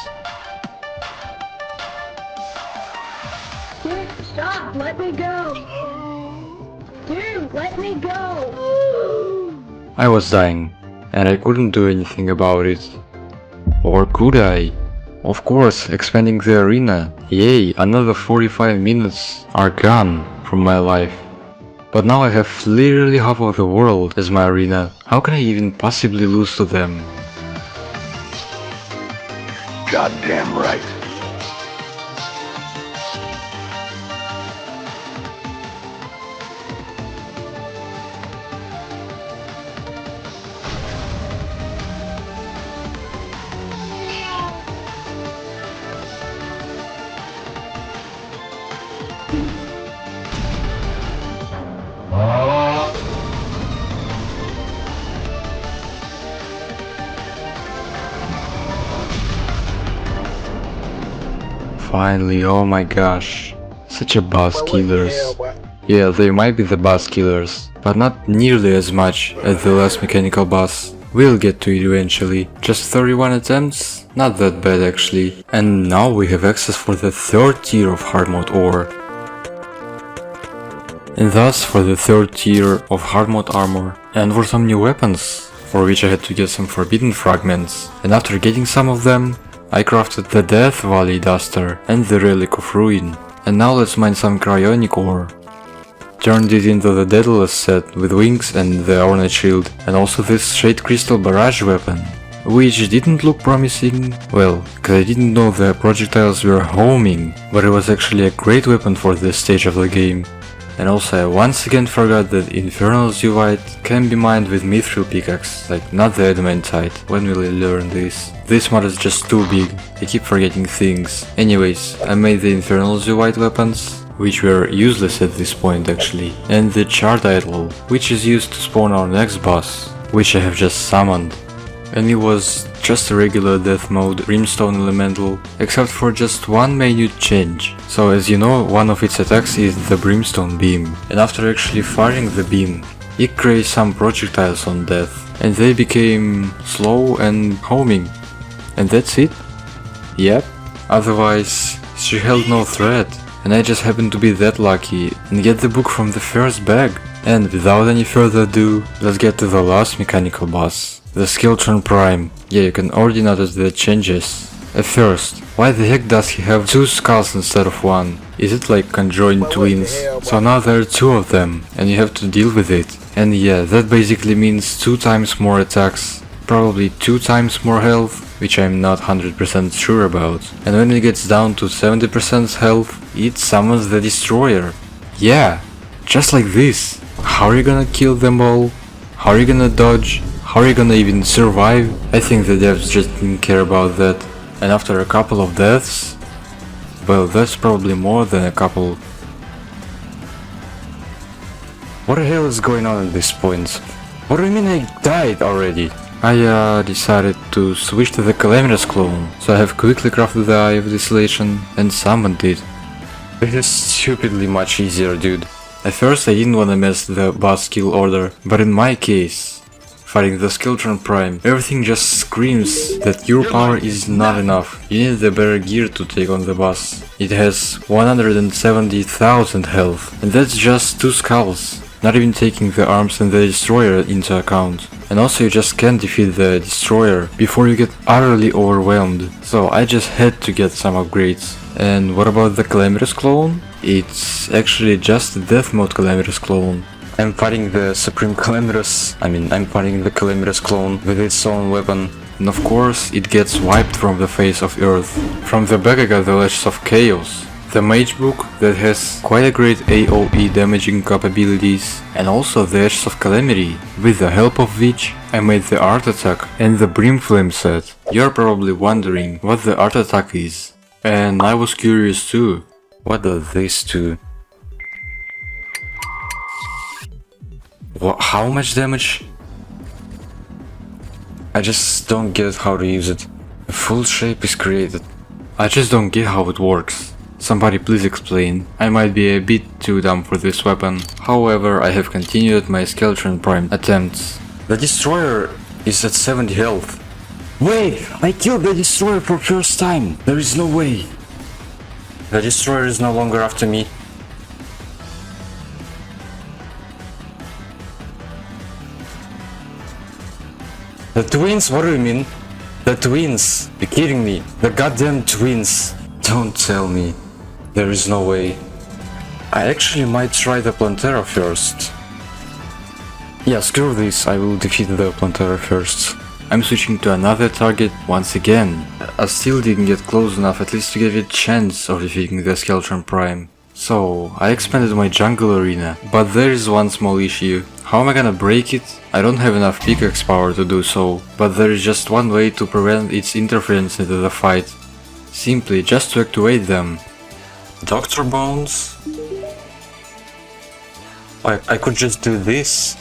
Dude, stop! Let me go! Dude, let me go! I was dying, and I couldn't do anything about it. Or could I? Of course, expanding the arena. Yay, another 45 minutes are gone from my life. But now I have literally half of the world as my arena. How can I even possibly lose to them? Goddamn right. Finally, oh my gosh. Such a boss killers. Yeah, they might be the boss killers, but not nearly as much as the last mechanical boss. We'll get to it eventually. Just 31 attempts? Not that bad actually. And now we have access for the third tier of Hardmode ore. And thus for the third tier of Hardmode armor. And for some new weapons, for which I had to get some forbidden fragments. And after getting some of them, I crafted the Death Valley Duster and the Relic of Ruin. And now let's mine some cryonic ore. Turned it into the Daedalus set with wings and the Ornate Shield, and also this Shade Crystal Barrage weapon, which didn't look promising, well, cause I didn't know the projectiles were homing, but it was actually a great weapon for this stage of the game. And also I once again forgot that Infernal Zeolite can be mined with Mithril pickaxe, like not the adamantite. When will I learn this? This mod is just too big, I keep forgetting things. Anyways, I made the Infernal Zeolite weapons, which were useless at this point actually, and the Charred Idol, which is used to spawn our next boss, which I have just summoned. And it was just a regular death mode brimstone elemental, except for just one minute change. So as you know, one of its attacks is the brimstone beam, and after actually firing the beam, it creates some projectiles on death, and they became slow and homing. And that's it? Yep. Otherwise, she held no threat, and I just happened to be that lucky and get the book from the first bag. And without any further ado, let's get to the last mechanical boss. The Skeleton Prime. Yeah, you can already notice the changes. At first, why the heck does he have two skulls instead of one? Is it like conjoined twins? So now there are two of them, and you have to deal with it. And yeah, that basically means 2 times more attacks, probably 2 times more health, which I'm not 100% sure about. And when it gets down to 70% health, it summons the Destroyer. Yeah, just like this. How are you gonna kill them all? How are you gonna dodge? How are you gonna even survive? I think the devs just didn't care about that. And after a couple of deaths, well, that's probably more than a couple. What the hell is going on at this point? What do you mean I died already? I decided to switch to the Calamitous clone, so I have quickly crafted the Eye of Desolation and summoned it. It is stupidly much easier, dude. At first I didn't wanna mess the boss skill order, but in my case, fighting the Skeleton Prime, everything just screams that your power is not enough. You need the better gear to take on the boss. It has 170,000 health, and that's just 2 skulls, not even taking the arms and the Destroyer into account. And also you just can't defeat the Destroyer before you get utterly overwhelmed, so I just had to get some upgrades. And what about the Calamitous clone? It's actually just a death mode Calamitous clone. I'm fighting the Supreme Calamitous, I'm fighting the Calamitous clone with its own weapon. And of course, it gets wiped from the face of Earth. From the back I got the Lashes of Chaos, the mage book that has quite a great AoE damaging capabilities, and also the Ashes of Calamity, with the help of which I made the art attack and the Brimflame set. You're probably wondering what the art attack is, and I was curious too. What does this do? How much damage? I just don't get how to use it. A full shape is created. I just don't get how it works. Somebody please explain. I might be a bit too dumb for this weapon. However, I have continued my Skeleton Prime attempts. The Destroyer is at 70 health. Wait! I killed the Destroyer for first time! There is no way! The Destroyer is no longer after me. The twins? What do you mean? The twins! You're kidding me? The goddamn twins! Don't tell me. There is no way. I actually might try the Plantera first. Yeah, screw this, I will defeat the Plantera first. I'm switching to another target once again. I still didn't get close enough at least to get a chance of defeating the Skeleton Prime. So, I expanded my jungle arena, but there is one small issue. How am I gonna break it? I don't have enough pickaxe power to do so, but there is just one way to prevent its interference into the fight. Simply just to activate them. Dr. Bones? I could just do this.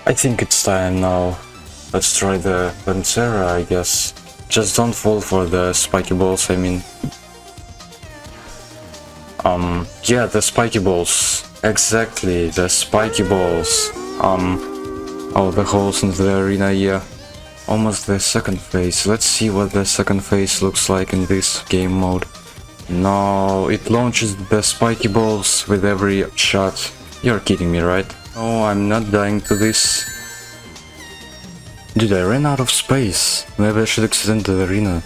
I think it's time now. Let's try the Plantera, I guess. Just don't fall for the spiky balls, I mean. Yeah, the spiky balls. Exactly, the spiky balls. Oh, the holes in the arena, yeah. Almost the second phase. Let's see what the second phase looks like in this game mode. No, it launches the spiky balls with every shot. You're kidding me, right? Oh, I'm not dying to this. Dude, I ran out of space. Maybe I should extend the arena.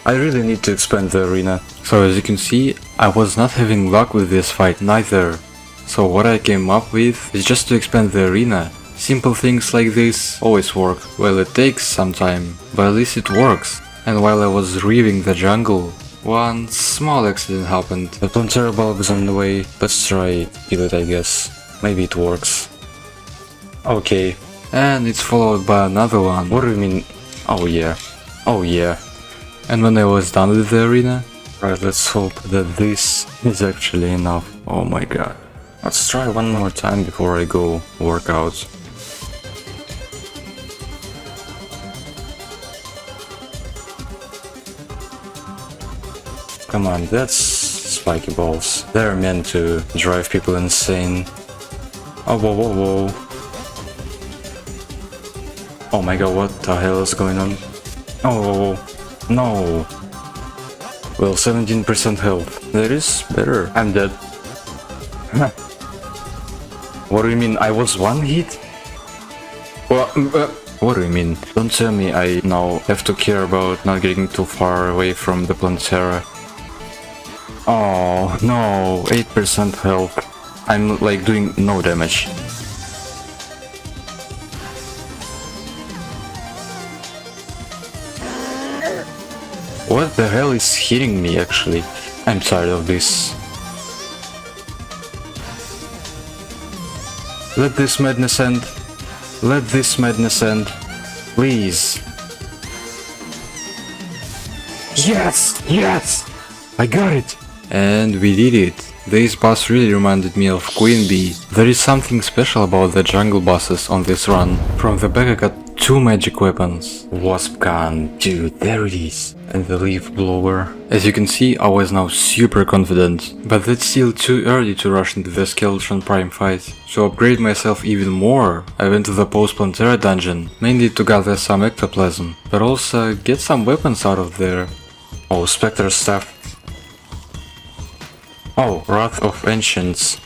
I really need to expand the arena. So as you can see, I was not having luck with this fight neither. So what I came up with is just to expand the arena. Simple things like this always work. Well, it takes some time, but at least it works. And while I was reaving the jungle, one small accident happened. The Plantera bulb is on the way. Let's try kill it, I guess. Maybe it works. Okay. And it's followed by another one. What do you mean? Oh yeah. Oh yeah. And when I was done with the arena, right, let's hope that this is actually enough. Oh my god. Let's try one more time before I go work out. Come on, that's spiky balls. They're meant to drive people insane. Oh, whoa, whoa, whoa. Oh my god, what the hell is going on? Oh, no. Well, 17% health. That is better. I'm dead. What do you mean? I was one hit? What do you mean? Don't tell me I now have to care about not getting too far away from the Plantera. Oh no, 8% health. I'm like doing no damage. What the hell is hitting me actually? I'm tired of this. Let this madness end. Let this madness end. Please. Yes! Yes! I got it! And we did it. This boss really reminded me of Queen Bee. There is something special about the jungle bosses on this run. From the back I got 2 magic weapons. Wasp gun, dude, there it is. And the leaf blower. As you can see, I was now super confident. But it's still too early to rush into the Skeleton Prime fight. To upgrade myself even more, I went to the post-Plantera dungeon, mainly to gather some ectoplasm, but also get some weapons out of there. Oh, Spectre Staff. Oh, Wrath of Ancients.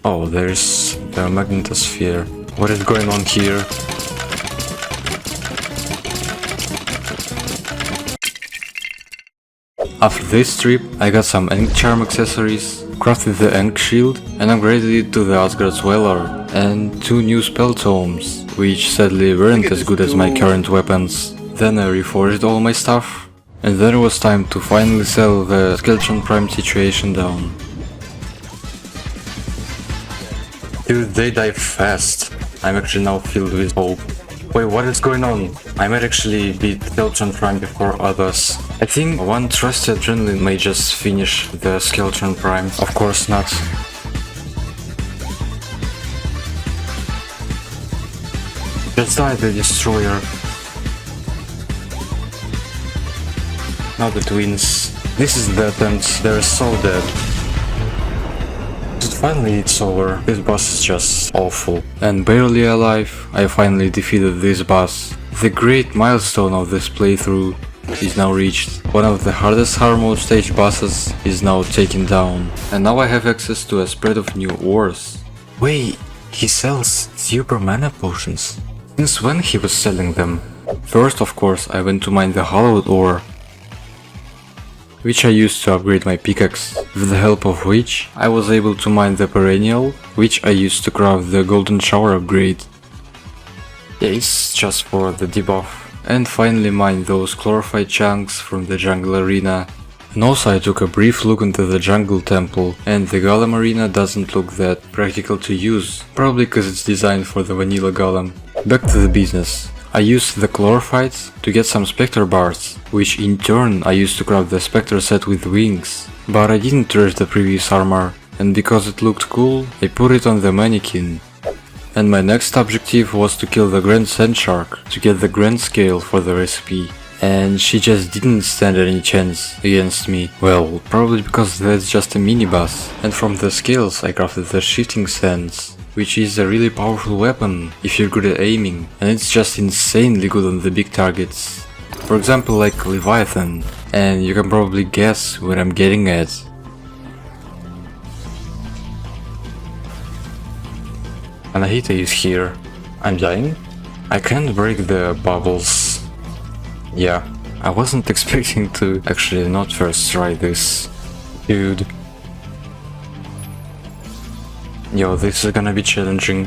Oh, there's the Magnetosphere. What is going on here? After this trip, I got some Ink Charm accessories, crafted the Ink Shield, and upgraded it to the Asgard's Dweller, and 2 new spell tomes, which sadly weren't as good as my current weapons. Then I reforged all my stuff, And then it was time to finally settle the Skeleton Prime situation down. Dude, they die fast. I'm actually now filled with hope. Wait, what is going on? I might actually beat Skeleton Prime before others. I think one trusted adrenaline may just finish the Skeleton Prime. Of course not. Just die, the Destroyer. Now the twins. This is the attempt. They're so dead. Finally it's over. This boss is just awful. And barely alive, I finally defeated this boss. The great milestone of this playthrough is now reached. One of the hardest Hardmode stage bosses is now taken down. And now I have access to a spread of new ores. Wait, he sells super mana potions. Since when he was selling them? First, of course, I went to mine the hollowed ore, which I used to upgrade my pickaxe, with the help of which I was able to mine the perennial, which I used to craft the golden shower upgrade. Yeah, it's just for the debuff. And finally mine those chlorophyte chunks from the jungle arena. And also I took a brief look into the jungle temple, and the golem arena doesn't look that practical to use, probably because it's designed for the vanilla golem. Back to the business. I used the chlorophytes to get some spectre bars, which in turn I used to craft the spectre set with wings. But I didn't trash the previous armor, and because it looked cool, I put it on the mannequin. And my next objective was to kill the Grand Sand Shark to get the Grand Scale for the recipe. And she just didn't stand any chance against me. Well, probably because that's just a mini boss. And from the scales I crafted the Shifting Sands, which is a really powerful weapon if you're good at aiming, and it's just insanely good on the big targets. For example, like Leviathan, and you can probably guess what I'm getting at. Anahita is here. I'm dying? I can't break the bubbles. Yeah, I wasn't expecting to actually not first try this. Dude. Yo, this is gonna be challenging.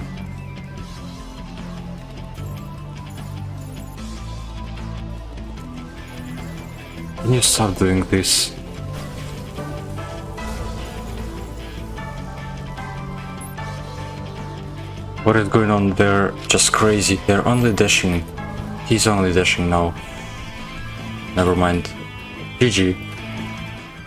Can you stop doing this? What is going on there? Just crazy. They're only dashing. He's only dashing now. Never mind. GG.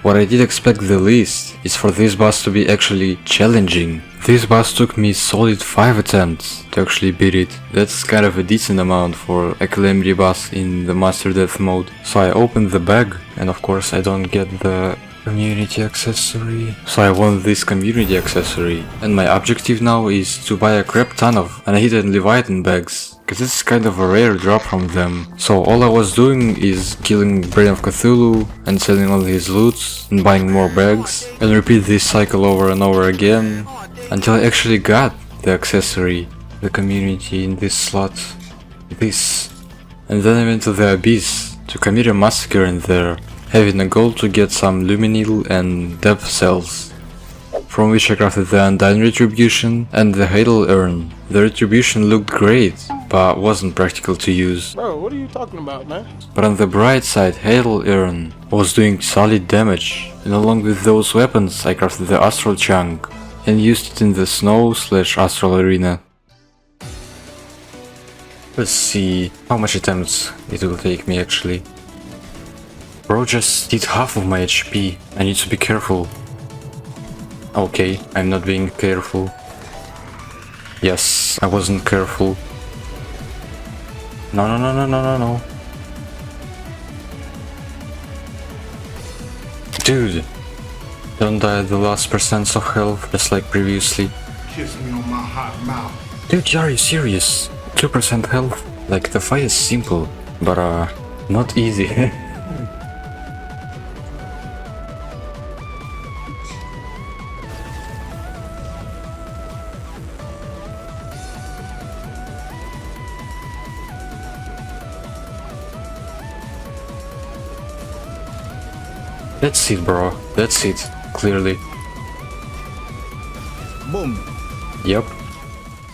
What I did expect the least is for this boss to be actually challenging. This boss took me solid 5 attempts to actually beat it. That's kind of a decent amount for a Calamity boss in the Master Death mode. So I opened the bag, and of course I don't get the community accessory. So I want this community accessory, and my objective now is to buy a crap ton of Anahita Leviathan bags, because it's kind of a rare drop from them. So all I was doing is killing Brain of Cthulhu and selling all his loots and buying more bags, and repeat this cycle over and over again until I actually got the accessory, the community in this slot, this. And then I went to the Abyss to commit a massacre in there, having a goal to get some Luminil and Depth cells, from which I crafted the Undying Retribution and the Hadal Urn. The Retribution looked great, but wasn't practical to use. Bro, what are you talking about, man? But on the bright side, Hadal Urn was doing solid damage, and along with those weapons I crafted the Astral Chunk and used it in the Snow/Astral Arena. Let's see how much attempts it will take me actually. Bro just did half of my HP, I need to be careful. Okay, I'm not being careful. Yes, I wasn't careful. No, no, no, no, no, no, no. Dude, don't die at the last percents of health, just like previously. Kiss me on my hot mouth. Dude, are you serious? 2% health? Like, the fight is simple, but not easy. That's it, bro. That's it. Clearly. Boom. Yep.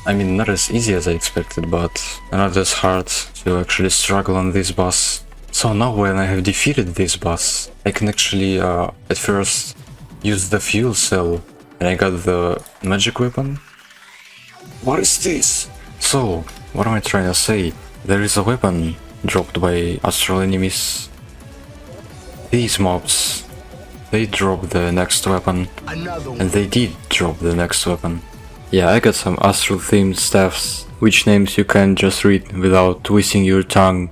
I mean, not as easy as I expected, but not as hard to actually struggle on this boss. So now when I have defeated this boss, I can actually at first use the fuel cell and I got the magic weapon. What is this? So, what am I trying to say? There is a weapon dropped by astral enemies. These mobs, they drop the next weapon, and they did drop the next weapon. Yeah, I got some astral themed staffs, which names you can just read without twisting your tongue.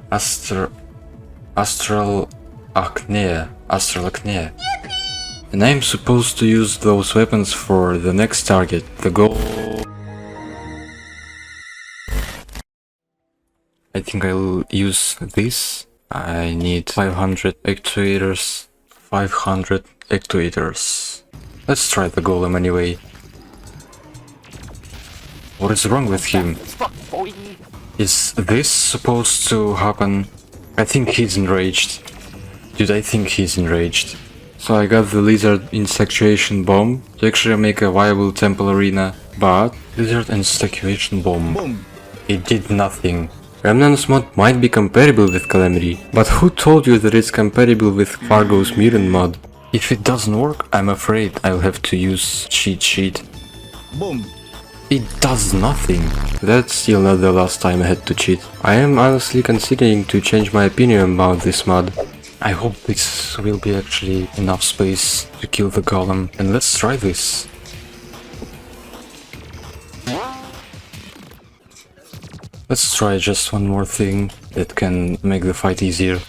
Astral Acne. And I'm supposed to use those weapons for the next target, the goal. I think I'll use this. I need 500 actuators. 500 actuators. Let's try the golem anyway. What is wrong with him? Is this supposed to happen? I think he's enraged. Dude, I think he's enraged. So I got the lizard insectuation bomb to actually make a viable temple arena, but lizard insectuation bomb, it did nothing. Remnant's mod might be compatible with Calamity, but who told you that it's compatible with Fargo's mutant mod? If it doesn't work, I'm afraid I'll have to use cheat sheet. Boom. It does nothing. That's still not the last time I had to cheat. I am honestly considering to change my opinion about this mod. I hope this will be actually enough space to kill the golem, and let's try this. Let's try just one more thing that can make the fight easier.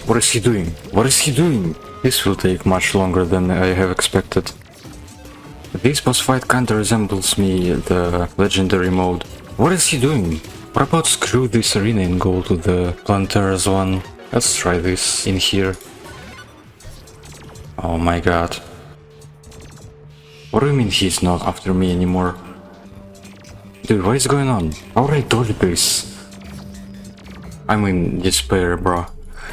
What is he doing? What is he doing? This will take much longer than I have expected. This boss fight kinda resembles me, the legendary mode. What is he doing? What about screw this arena and go to the Plantera's one? Let's try this in here. Oh my god. What do you mean he's not after me anymore? Dude, what is going on? How would I dodge this? I'm in despair, bro.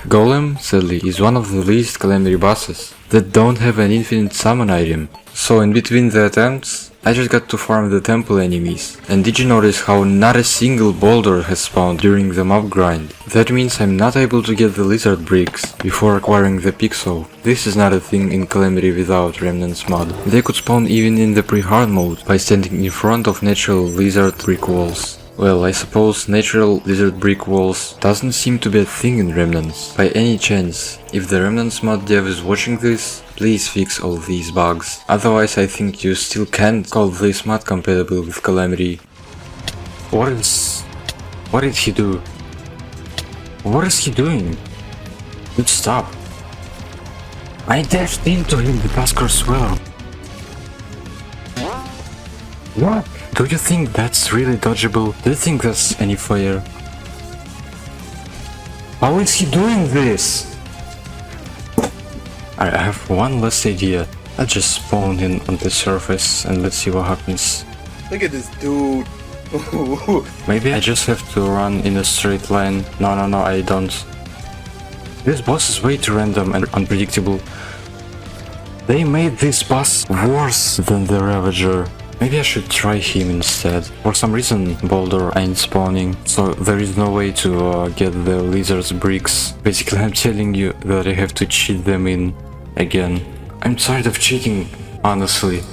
Golem, sadly, is one of the least Calamity bosses that don't have an infinite summon item. So in between the attempts, I just got to farm the temple enemies. And did you notice how not a single boulder has spawned during the mob grind? That means I'm not able to get the lizard bricks before acquiring the pixel. This is not a thing in Calamity without Remnant's mod. They could spawn even in the pre-hard mode by standing in front of natural lizard brick walls. Well, I suppose natural lizard brick walls doesn't seem to be a thing in Remnants. By any chance, if the Remnants mod dev is watching this, please fix all these bugs. Otherwise I think you still can't call this mod compatible with Calamity. What did he do? What is he doing? Dude, stop. I dashed into him with Oscar Swell. What? Do you think that's really dodgeable? Do you think that's any fire? How is he doing this? I have one last idea. I'll just spawn in on the surface and let's see what happens. Look at this dude. Maybe I just have to run in a straight line. No, I don't. This boss is way too random and unpredictable. They made this boss worse than the Ravager. Maybe I should try him instead. For some reason Boulder ain't spawning, so there is no way to get the lizard's bricks. Basically I'm telling you that I have to cheat them in again. I'm tired of cheating, honestly.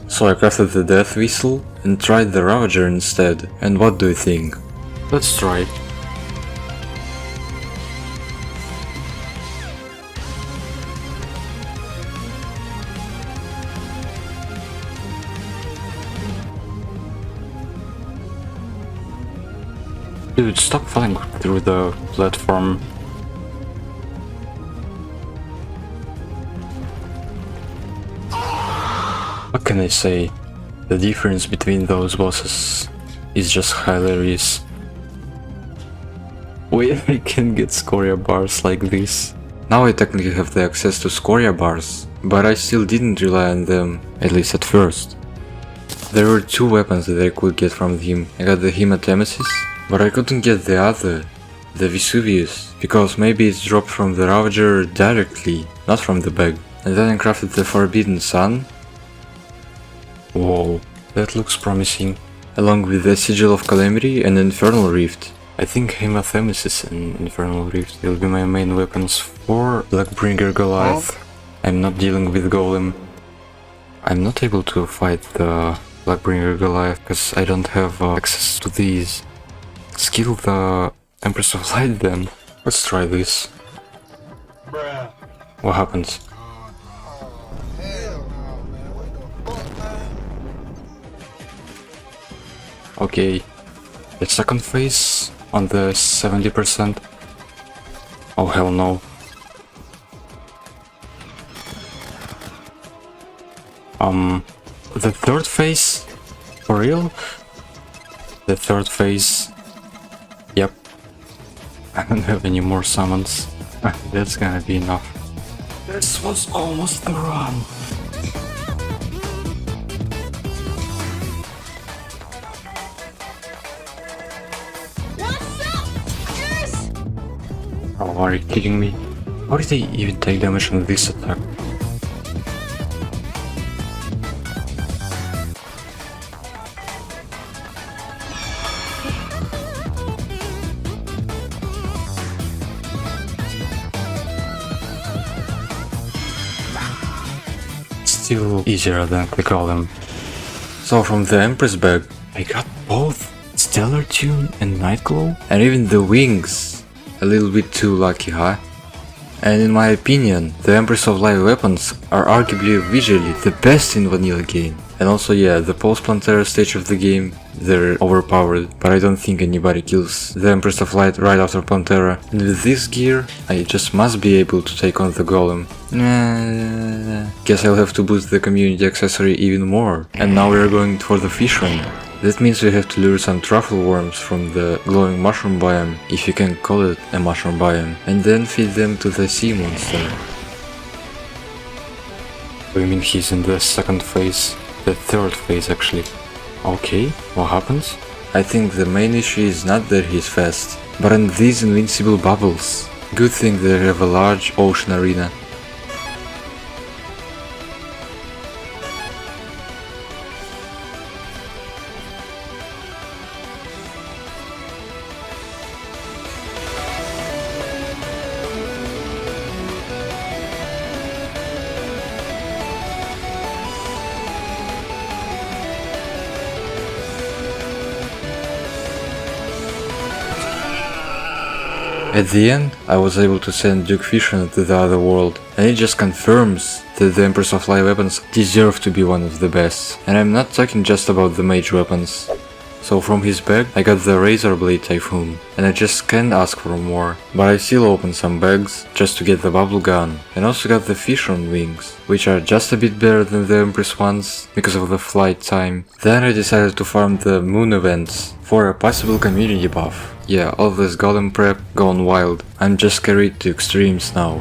So I crafted the death whistle and tried the Ravager instead. And what do you think? Let's try. Dude, stop falling through the platform. What can I say? The difference between those bosses is just hilarious. Wait, I can get scoria bars like this. Now I technically have the access to scoria bars, but I still didn't rely on them, at least at first. There were two weapons that I could get from him. I got the Hematemesis, but I couldn't get the other, the Vesuvius, because maybe it's dropped from the Ravager directly, not from the bag. And then I crafted the Forbidden Sun. Whoa, that looks promising. along with the Sigil of Calamity and Infernal Rift. I think Hemathemesis and Infernal Rift will be my main weapons for Blackbringer Goliath. I'm not dealing with Golem. I'm not able to fight the Blackbringer Goliath because I don't have access to these. Skill the Empress of Light then. Let's try this. What happens? Okay, the second phase on the 70%. Oh hell no. The third phase? For real? The third phase. Yep. I don't have any more summons. That's gonna be enough. This was almost the run. Oh, are you kidding me? How did they even take damage on this attack? Still easier than the Golem. So from the Empress bag, I got both Stellar Tune and Nightglow, and even the wings. A little bit too lucky, huh? And in my opinion, the Empress of Light weapons are arguably visually the best in vanilla game. And also yeah, the post-Plantera stage of the game, they're overpowered, but I don't think anybody kills the Empress of Light right after Plantera. And with this gear, I just must be able to take on the Golem. Guess I'll have to boost the community accessory even more. And now we're going for the fish run. That means we have to lure some truffle worms from the glowing mushroom biome, if you can call it a mushroom biome, and then feed them to the sea monster. We mean he's in the second phase, the third phase actually. Okay, what happens? I think the main issue is not that he's fast, but in these invincible bubbles. Good thing they have a large ocean arena. At the end, I was able to send Duke Fisher to the Otherworld, and it just confirms that the Empress of Light weapons deserve to be one of the best. And I'm not talking just about the mage weapons. So from his bag, I got the Razor Blade Typhoon, and I just can't ask for more. But I still opened some bags just to get the Bubble Gun, and also got the Fisherman Wings, which are just a bit better than the Empress ones because of the flight time. Then I decided to farm the Moon events for a possible community buff. Yeah, all this golem prep gone wild. I'm just carried to extremes now.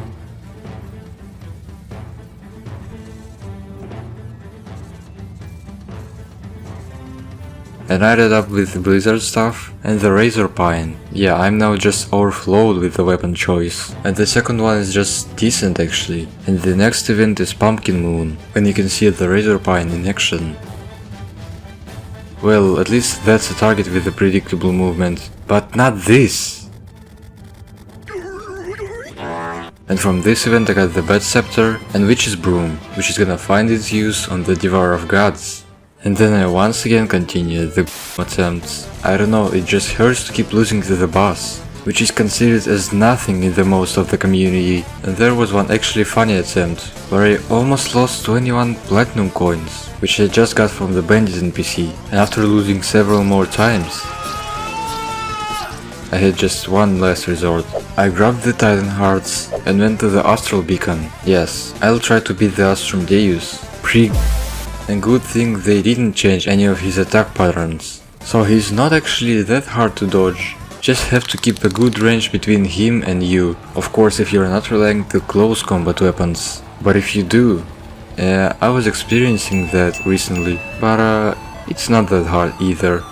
And I ended up with the Blizzard stuff and the Razor Pine. Yeah, I'm now just overflowed with the weapon choice. And the second one is just decent actually. And the next event is Pumpkin Moon, when you can see the Razor Pine in action. Well, at least that's a target with a predictable movement, but not this! And from this event I got the Bat Scepter and Witch's Broom, which is gonna find its use on the Devourer of Gods. And then I once again continued the attempts. I don't know, it just hurts to keep losing to the boss, which is considered as nothing in the most of the community. And there was one actually funny attempt, where I almost lost 21 platinum coins, which I just got from the bandit NPC, and after losing several more times, I had just one last resort. I grabbed the Titan Hearts and went to the Astral Beacon. Yes, I'll try to beat the Astrum Deus. And good thing they didn't change any of his attack patterns. So he's not actually that hard to dodge. Just have to keep a good range between him and you. Of course if you're not relying on close combat weapons. But if you do, I was experiencing that recently, but it's not that hard either.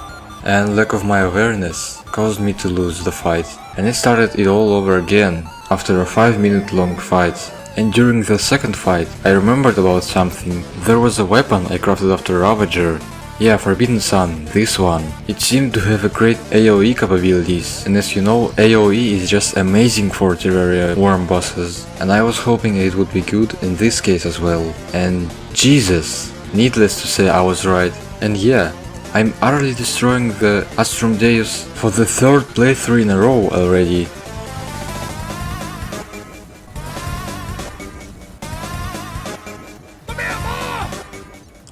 And lack of my awareness caused me to lose the fight. And I started it all over again, after a 5-minute long fight. And during the second fight, I remembered about something. There was a weapon I crafted after Ravager, Yeah, Forbidden Sun, this one. It seemed to have a great AoE capabilities, and as you know, AoE is just amazing for Terraria worm bosses, and I was hoping it would be good in this case as well. And Jesus, needless to say I was right. And yeah, I'm utterly destroying the Astrum Deus for the third playthrough in a row already.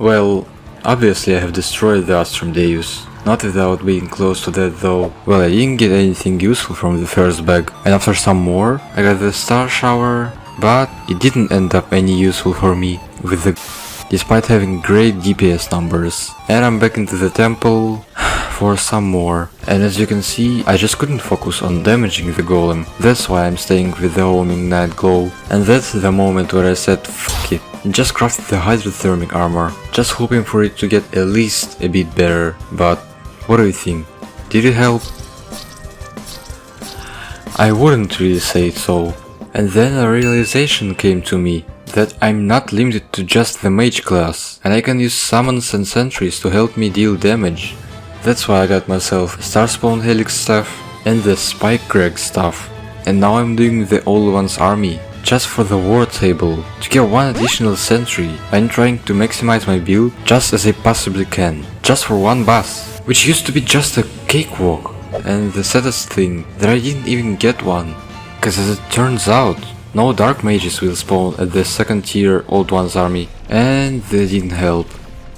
Well, obviously I have destroyed the Astrum Deus, not without being close to that though. Well, I didn't get anything useful from the first bag, and after some more, I got the Star Shower, but it didn't end up any useful for me, despite having great DPS numbers. And I'm back into the temple for some more, and as you can see, I just couldn't focus on damaging the golem. That's why I'm staying with the Homing Night Glow, and that's the moment where I said fuck it, and just crafted the hydrothermic armor, just hoping for it to get at least a bit better. But what do you think? Did it help? I wouldn't really say so. And then a realization came to me that I'm not limited to just the mage class, and I can use summons and sentries to help me deal damage. That's why I got myself Starspawn Helix stuff and the Spike Greg stuff, and now I'm doing the Old One's army, just for the war table, to get one additional sentry. I'm trying to maximize my build just as I possibly can, just for one boss, which used to be just a cakewalk. And the saddest thing, that I didn't even get one, cause as it turns out, no dark mages will spawn at the second tier Old One's army, and they didn't help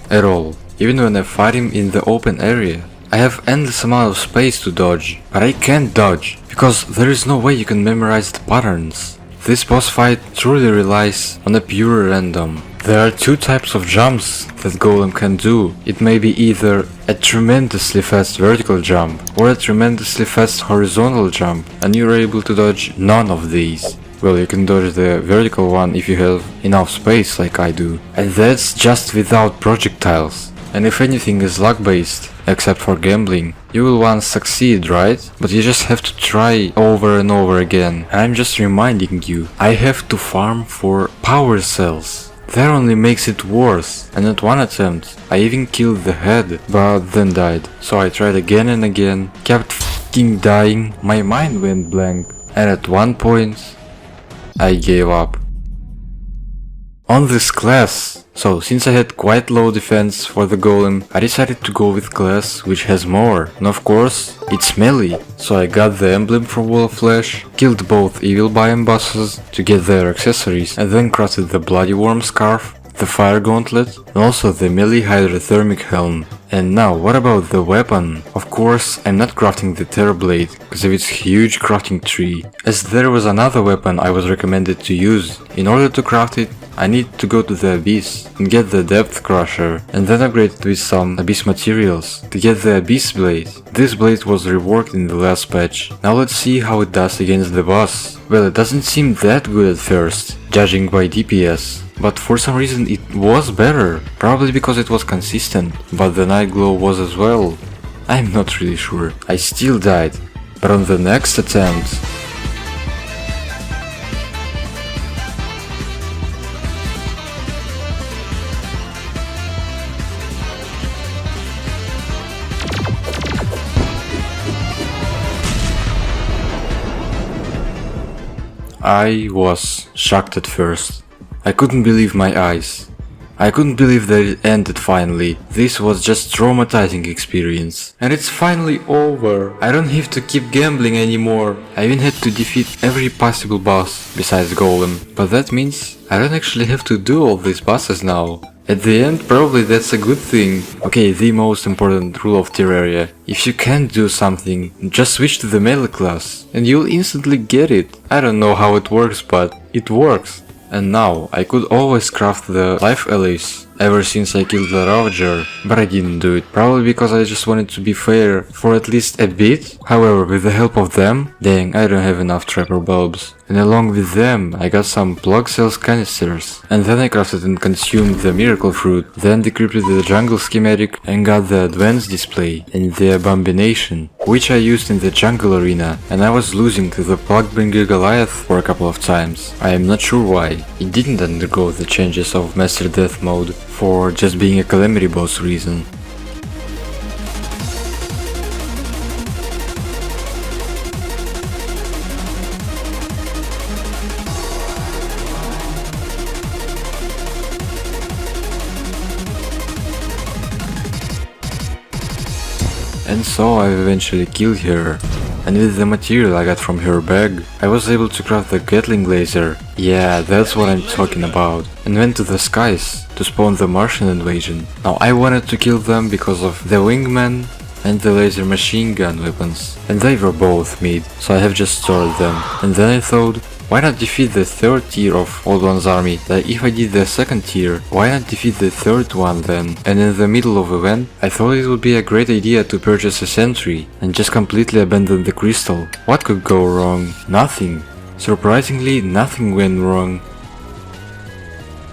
at all. Even when I fight him in the open area, I have endless amount of space to dodge, but I can't dodge, because there is no way you can memorize the patterns. This boss fight truly relies on a pure random. There are two types of jumps that Golem can do. It may be either a tremendously fast vertical jump or a tremendously fast horizontal jump, and you're able to dodge none of these. Well, you can dodge the vertical one if you have enough space like I do, and that's just without projectiles. And if anything is luck based, except for gambling, you will once succeed, right? But you just have to try over and over again. I'm just reminding you, I have to farm for power cells. That only makes it worse, and at one attempt, I even killed the head, but then died. So I tried again and again, kept f***ing dying, my mind went blank, and at one point, I gave up. On this class, so since I had quite low defense for the golem, I decided to go with class which has more, and of course, it's melee. So I got the emblem from Wall of Flesh, killed both evil biome bosses to get their accessories, and then crafted the Bloody Worm scarf, the fire gauntlet, and also the melee hydrothermic helm. And now, what about the weapon? Of course, I'm not crafting the Terrorblade, because of its huge crafting tree, as there was another weapon I was recommended to use. In order to craft it, I need to go to the Abyss and get the Depth Crusher, and then upgrade it with some Abyss materials to get the Abyss Blade. This blade was reworked in the last patch. Now let's see how it does against the boss. Well, it doesn't seem that good at first, judging by DPS. But for some reason it was better, probably because it was consistent, but the night glow was as well. I'm not really sure. I still died, but on the next attempt... I was shocked at first. I couldn't believe my eyes. I couldn't believe that it ended finally. This was just traumatizing experience. And it's finally over. I don't have to keep gambling anymore. I even had to defeat every possible boss besides Golem. But that means I don't actually have to do all these bosses now. At the end, probably that's a good thing. Okay, the most important rule of Terraria. If you can't do something, just switch to the melee class, and you'll instantly get it. I don't know how it works, but it works. And now, I could always craft the Life Allies, ever since I killed the Ravager, but I didn't do it, probably because I just wanted to be fair for at least a bit. However, with the help of them, dang, I don't have enough Trapper Bulbs. And along with them, I got some Plug Cells canisters, and then I crafted and consumed the Miracle Fruit, then decrypted the Jungle Schematic and got the Advanced Display and the Abomination, which I used in the Jungle Arena, and I was losing to the Plugbringer Goliath for a couple of times. I am not sure why. It didn't undergo the changes of Master Death mode for just being a Calamity boss reason. And so I eventually killed her. And with the material I got from her bag, I was able to craft the Gatling laser. Yeah, that's what I'm talking about. And went to the skies to spawn the Martian invasion. Now I wanted to kill them because of the wingman and the laser machine gun weapons. And they were both mid, so I have just stored them. And then I thought, why not defeat the third tier of Old One's army? Like if I did the second tier, why not defeat the third one then? And in the middle of event, I thought it would be a great idea to purchase a sentry and just completely abandon the crystal. What could go wrong? Nothing. Surprisingly, nothing went wrong.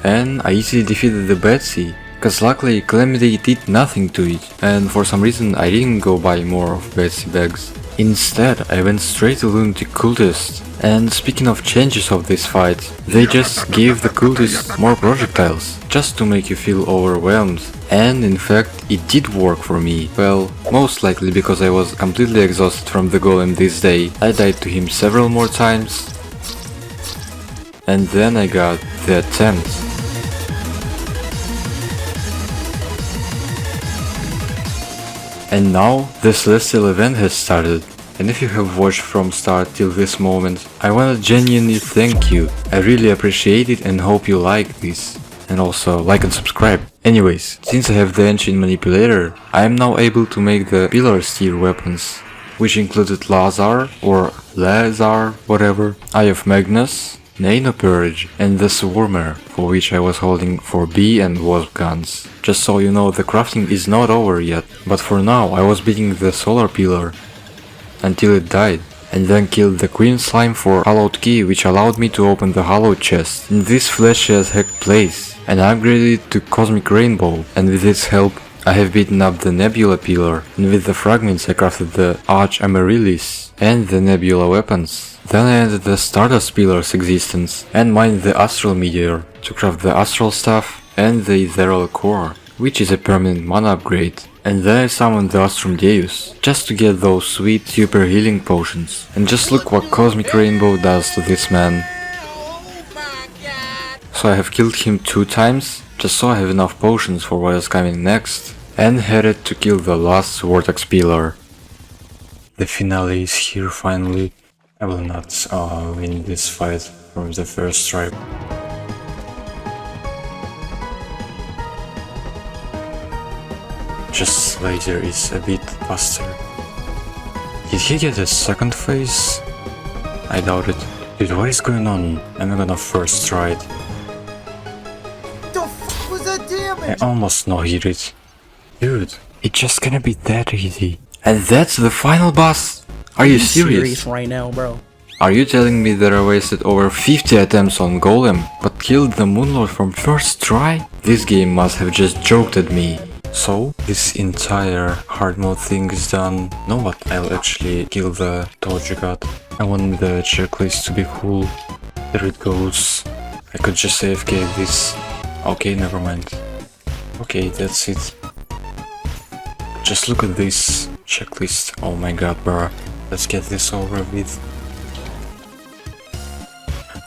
And I easily defeated the Betsy. Cause luckily Calamity did nothing to it, and for some reason I didn't go buy more of Betsy bags. Instead, I went straight to Lunatic Cultist. And speaking of changes of this fight, they just gave the cultists more projectiles, just to make you feel overwhelmed. And in fact, it did work for me. Well, most likely because I was completely exhausted from the golem this day. I died to him several more times. And then I got the attempt. And now, the Celestial event has started. And if you have watched from start till this moment, I wanna genuinely thank you. I really appreciate it and hope you like this. And also like and subscribe. Anyways, since I have the engine manipulator, I am now able to make the pillar tier weapons, which included Lazar or Lazar, whatever, Eye of Magnus, Nano Purge, and the Swarmer, for which I was holding 4B and Wasp guns. Just so you know, the crafting is not over yet, but for now I was beating the Solar Pillar until it died, and then killed the Queen Slime for Hallowed Key, which allowed me to open the Hallowed chest. In this fleshy as heck place, and upgraded it to Cosmic Rainbow, and with its help I have beaten up the Nebula Pillar, and with the fragments I crafted the Arch Amaryllis and the Nebula weapons. Then I ended the Stardust Pillar's existence and mined the Astral Meteor to craft the Astral Staff and the Ethereal Core, which is a permanent mana upgrade. And then I summoned the Astrum Deus, just to get those sweet super healing potions. And just look what Cosmic Rainbow does to this man. So I have killed him 2 times, just so I have enough potions for what is coming next. And headed to kill the last Vortex Pillar. The finale is here finally. I will not win this fight from the first try. Just later is a bit faster. Did he get a second phase? I doubt it. Dude, what is going on? I'm gonna first try it. The f was that damage? I almost no hit it. Dude, it's just gonna be that easy. And that's the final boss? Are you serious? Right now, bro? Are you telling me that I wasted over 50 attempts on Golem, but killed the Moonlord from first try? This game must have just joked at me. So, this entire hard mode thing is done. No, but I'll actually kill the Toji God. I want the checklist to be full. There it goes. I could just AFK this. Okay, never mind. Okay, that's it. Just look at this checklist. Oh my god, bruh. Let's get this over with.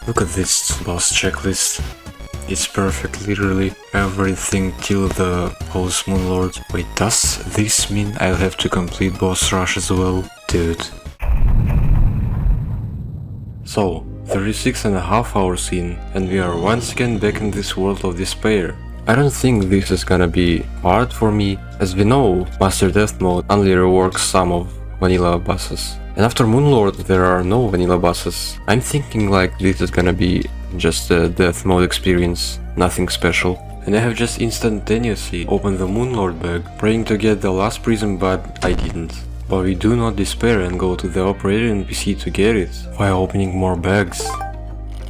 Look at this boss checklist. It's perfect, literally everything till the post Moonlord. Wait, does this mean I'll have to complete boss rush as well? Dude. So, 36.5 hours in, and we are once again back in this world of despair. I don't think this is gonna be hard for me. As we know, Master Death Mode only reworks some of vanilla bosses. And after Moonlord there are no vanilla bosses. I'm thinking like this is gonna be just a Death Mode experience, nothing special. And I have just instantaneously opened the Moonlord bag, praying to get the last prism, but I didn't. But we do not despair and go to the operator NPC to get it, while opening more bags.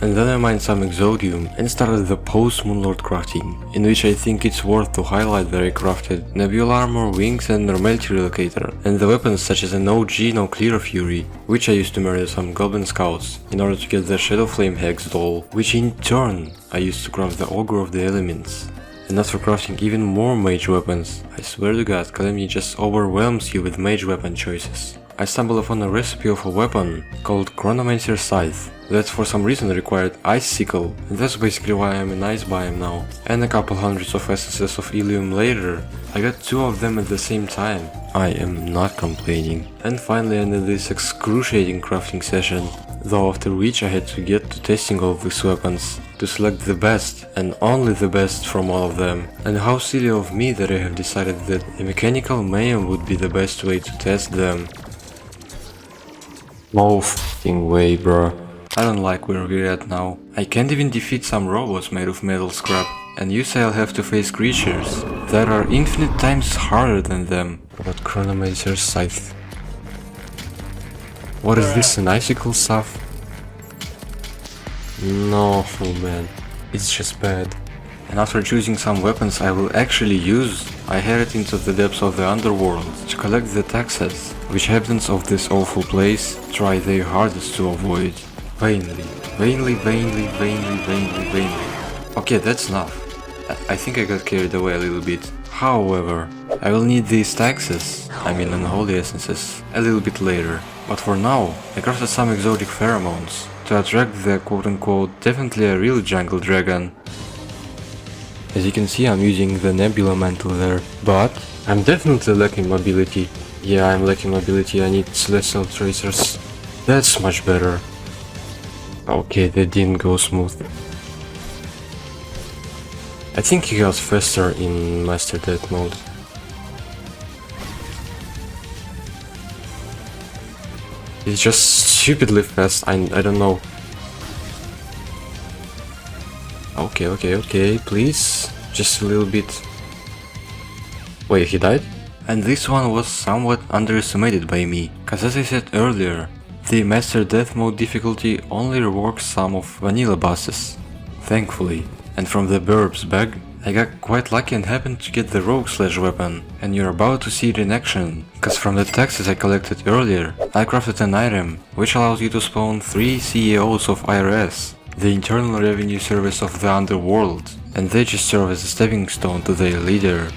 And then I mined some Exodium and started the post Moonlord crafting, in which I think it's worth to highlight that I crafted Nebula Armor, Wings and Normality Relocator, and the weapons such as an OG Nuclear Fury, which I used to murder some Goblin Scouts, in order to get the Shadow Flame Hex doll, which in turn I used to craft the Ogre of the Elements. and not for crafting even more mage weapons. I swear to god, Calamity just overwhelms you with mage weapon choices. I stumbled upon a recipe of a weapon called Chronomancer Scythe that for some reason required Ice Sickle, and that's basically why I'm in Ice Biome now. And a couple hundreds of essences of Ilium later, I got 2 of them at the same time. I am not complaining. And finally ended this excruciating crafting session, though after which I had to get to testing all of these weapons, to select the best, and only the best from all of them. And how silly of me that I have decided that a mechanical mayhem would be the best way to test them. No f***ing way, bro. I don't like where we're at now. I can't even defeat some robots made of metal scrap, and you say I'll have to face creatures that are infinite times harder than them. But Chronomancer's Scythe. What is this, an icicle stuff? No, oh man, it's just bad. And after choosing some weapons I will actually use, I headed into the depths of the underworld to collect the taxes, which inhabitants of this awful place try their hardest to avoid. Vainly. Okay, that's enough. I think I got carried away a little bit. However, I will need these taxes, I mean unholy essences, a little bit later. But for now, I crafted some exotic pheromones to attract the quote-unquote definitely a real jungle dragon. As you can see, I'm using the nebula mantle there, but I'm definitely lacking mobility. Yeah, I'm lacking mobility, I need celestial tracers. That's much better. Okay, that didn't go smooth. I think he goes faster in Master Death mode. It's just stupidly fast, I don't know. Okay, please. Just a little bit. Wait, he died? And this one was somewhat underestimated by me, cause as I said earlier, the Master Death mode difficulty only reworks some of vanilla bosses. Thankfully. And from the Burbs bag, I got quite lucky and happened to get the Rogue Slash weapon, and you're about to see it in action, cause from the taxes I collected earlier, I crafted an item, which allows you to spawn 3 CEOs of IRS, the Internal Revenue Service of the Underworld, and they just serve as a stepping stone to their leader.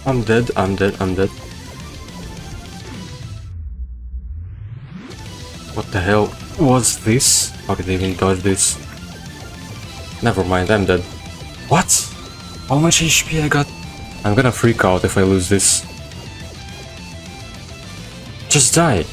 I'm dead. What the hell was this? How could I even dodge this? Never mind, I'm dead. What? How much HP I got? I'm gonna freak out if I lose this. Just die!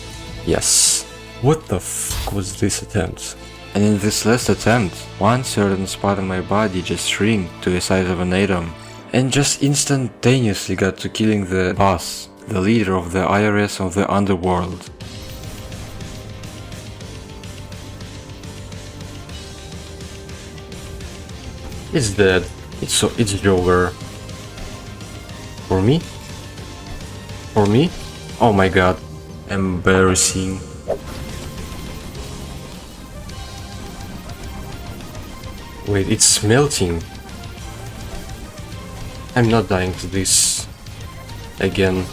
Yes. What the f was this attempt? And in this last attempt, one certain spot on my body just shrinked to the size of an atom, and just instantaneously got to killing the boss, the leader of the IRS of the Underworld. It's dead. It's over. For me? For me? Oh my god. Embarrassing. Wait, it's melting. I'm not dying to this again.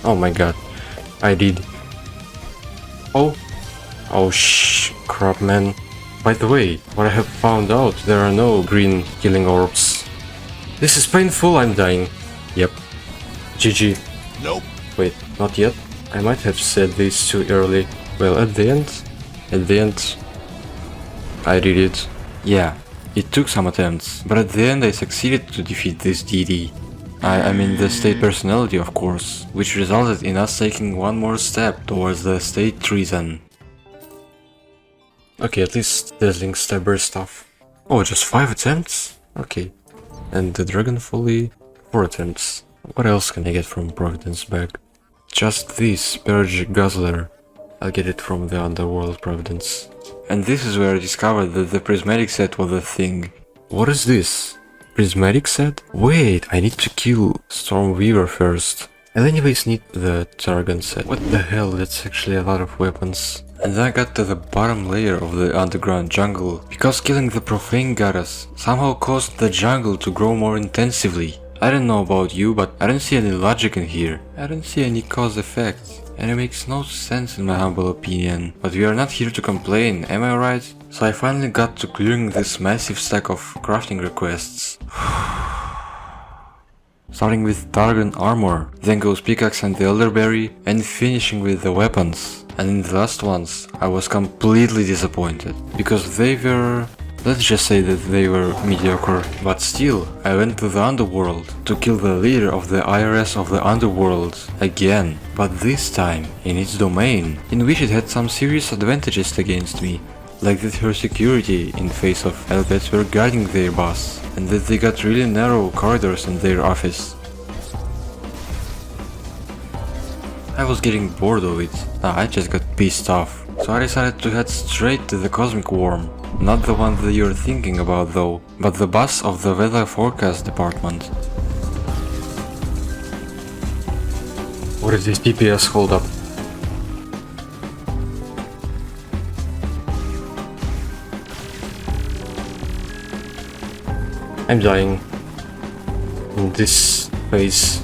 Oh my god. I did. Oh crap, man. By the way, what I have found out, there are no green killing orbs. This is painful, I'm dying. Yep. GG. Nope. Wait, not yet? I might have said this too early. Well, at the end, I did it. Yeah, it took some attempts, but at the end I succeeded to defeat this DD. I mean the state personality, of course, which resulted in us taking one more step towards the state treason. Okay, at least dazzling stabber stuff. Oh, just 5 attempts? Okay. And the Dragon Folly, 4 attempts. What else can I get from Providence bag? Just this Purge Guzzler. I'll get it from the Underworld Providence. And this is where I discovered that the prismatic set was a thing. What is this? Prismatic set? Wait, I need to kill Stormweaver first. I'll anyways need the Targon set. What the hell, that's actually a lot of weapons. And then I got to the bottom layer of the underground jungle, because killing the profane goddess somehow caused the jungle to grow more intensively. I don't know about you, but I don't see any logic in here. I don't see any cause effect. and it makes no sense in my humble opinion. But we are not here to complain, am I right? So I finally got to clearing this massive stack of crafting requests. Starting with Targon armor, then goes pickaxe and the elderberry, and finishing with the weapons. And in the last ones, I was completely disappointed, because they were... let's just say that they were mediocre. But still, I went to the Underworld to kill the leader of the IRS of the Underworld again, but this time in its domain, in which it had some serious advantages against me, like that her security in face of Elpets were guarding their boss, and that they got really narrow corridors in their office. I was getting bored of it, I just got pissed off, so I decided to head straight to the Cosmic Worm. Not the one that you're thinking about though, but the boss of the weather forecast department. What is this PPS hold up? I'm dying in this phase.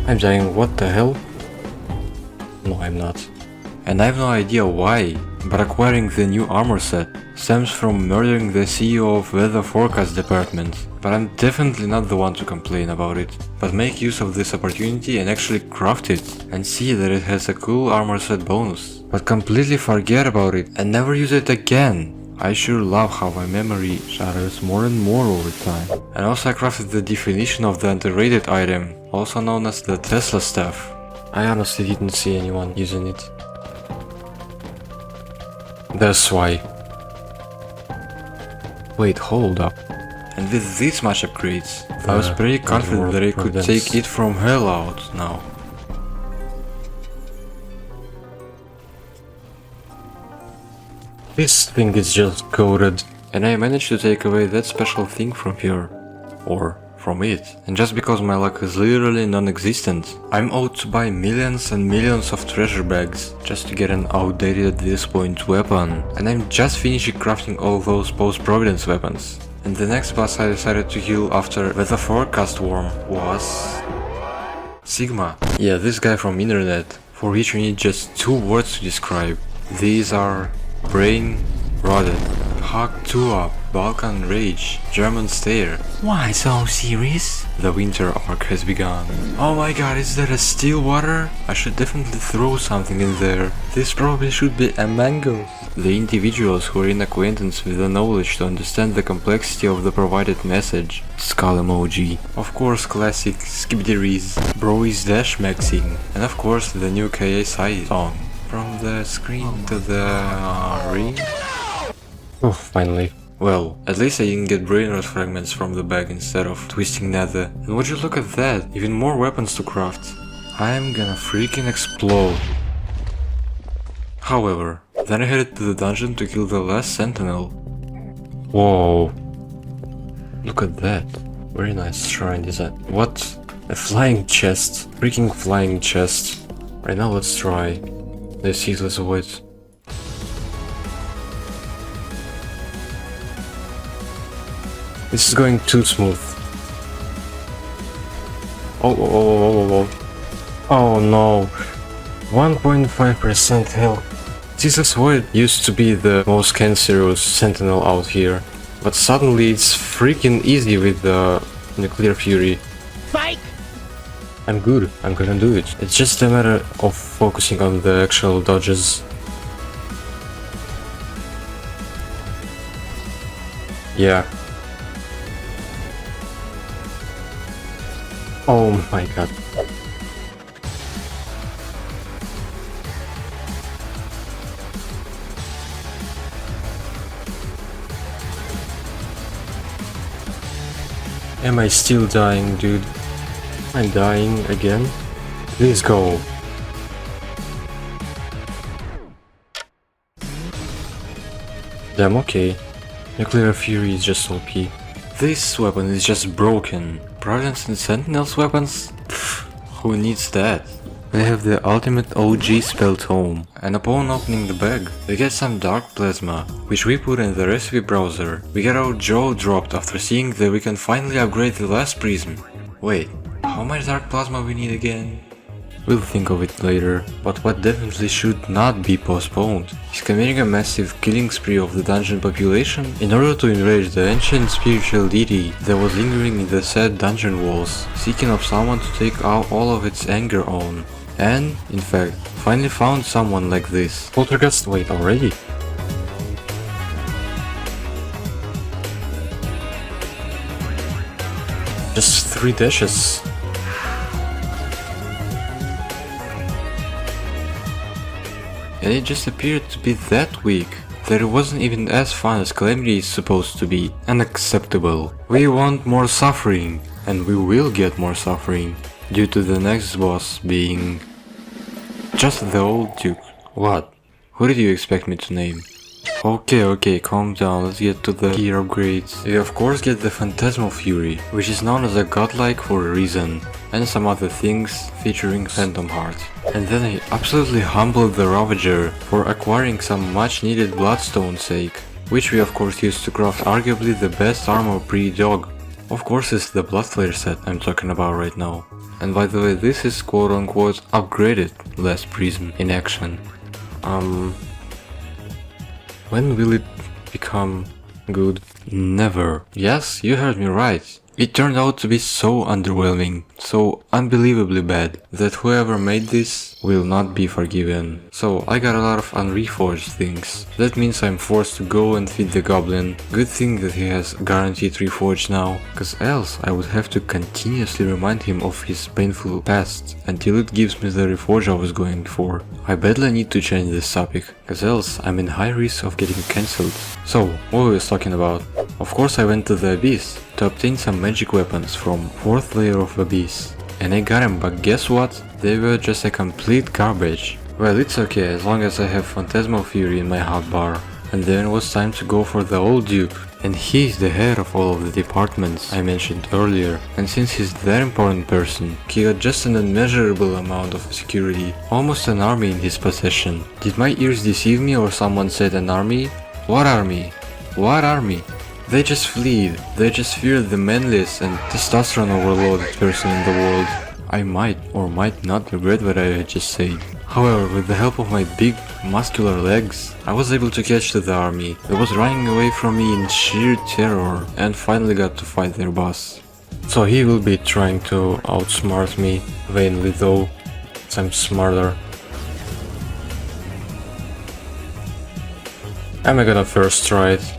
I'm dying, what the hell? No, I'm not. And I have no idea why, but acquiring the new armor set stems from murdering the CEO of Weather Forecast Department. But I'm definitely not the one to complain about it, but make use of this opportunity and actually craft it, and see that it has a cool armor set bonus. But completely forget about it and never use it again. I sure love how my memory shatters more and more over time. And also I crafted the definition of the underrated item, also known as the Tesla staff. I honestly didn't see anyone using it. That's why. Wait, hold up. And with this much upgrades, I was pretty confident that I could take it from hell out now. This thing is just goated, and I managed to take away that special thing from here. Or from it. And just because my luck is literally non-existent, I'm owed to buy millions and millions of treasure bags just to get an outdated at this point weapon. And I'm just finishing crafting all those post-providence weapons. And the next boss I decided to kill after the forecast worm was... Sigma. Yeah, this guy from internet, for which you need just 2 words to describe. These are... Brain Rotted, Hawk 2 Up, Balkan Rage, German Stare. Why so serious? The winter arc has begun. Oh my god, is that a still water? I should definitely throw something in there. This probably should be a mango. The individuals who are in acquaintance with the knowledge to understand the complexity of the provided message. Skull emoji. Of course classic skibdiris, bro is dash maxing. And of course the new KSI song. From the screen to the ring? Oh, finally. Well, at least I didn't get brain rot fragments from the bag instead of twisting nether. And would you look at that, even more weapons to craft. I am gonna freaking explode. However, then I headed to the dungeon to kill the last sentinel. Whoa. Look at that. Very nice shrine design. What? A flying chest. Freaking flying chest. Right now let's try. The ceaseless void. This is going too smooth. Oh no. 1.5% health. Ceaseless void used to be the most cancerous sentinel out here, but suddenly it's freaking easy with the nuclear fury. Fake! I'm good, I'm gonna do it. It's just a matter of focusing on the actual dodges. Yeah. Oh my god. Am I still dying, dude? I'm dying again. Please go. Damn, okay. Nuclear Fury is just OP. This weapon is just broken. Providence and Sentinel's weapons? Pfft, who needs that? They have the ultimate OG spell tome, and upon opening the bag, we get some dark plasma, which we put in the recipe browser. We get our jaw dropped after seeing that we can finally upgrade the last prism. Wait, how much dark plasma we need again? We'll think of it later. But what definitely should not be postponed is committing a massive killing spree of the dungeon population in order to enrage the ancient spiritual deity that was lingering in the said dungeon walls, seeking of someone to take out all of its anger on. And, in fact, finally found someone like this. Poltergeist, wait, already? Just 3 dashes. And it just appeared to be that weak, that it wasn't even as fun as Calamity is supposed to be. Unacceptable. We want more suffering, and we will get more suffering, due to the next boss being just the old Duke. What? Who did you expect me to name? Okay, calm down, let's get to the gear upgrades. We of course get the Phantasmal Fury, which is known as a godlike for a reason, and some other things featuring Phantom Heart. And then I absolutely humbled the Ravager for acquiring some much needed Bloodstone sake, which we of course used to craft arguably the best armor pre-dog. Of course it's the Bloodflare set I'm talking about right now. And by the way, this is quote unquote upgraded Last Prism in action. When will it become good? Never. Yes, you heard me right. It turned out to be so underwhelming, so unbelievably bad, that whoever made this will not be forgiven. So I got a lot of unreforged things. That means I'm forced to go and feed the goblin. Good thing that he has guaranteed reforged now, cause else I would have to continuously remind him of his painful past until it gives me the reforge I was going for. I badly need to change this topic, cause else I'm in high risk of getting cancelled. So, what were we talking about? Of course I went to the Abyss to obtain some magic weapons from 4th layer of Abyss. And I got them, but guess what? They were just a complete garbage. Well, it's okay as long as I have Phantasmal Fury in my hotbar. And then it was time to go for the old Duke. And he's the head of all of the departments I mentioned earlier. And since he's that important person, he got just an unmeasurable amount of security. Almost an army in his possession. Did my ears deceive me or someone said an army? What army? What army? They just fled. They just feared the manliest and testosterone overloaded person in the world. I might or might not regret what I just said. However, with the help of my big muscular legs, I was able to catch the army that was running away from me in sheer terror and finally got to fight their boss. So he will be trying to outsmart me, vainly though, as I'm smarter. Am I gonna first try it?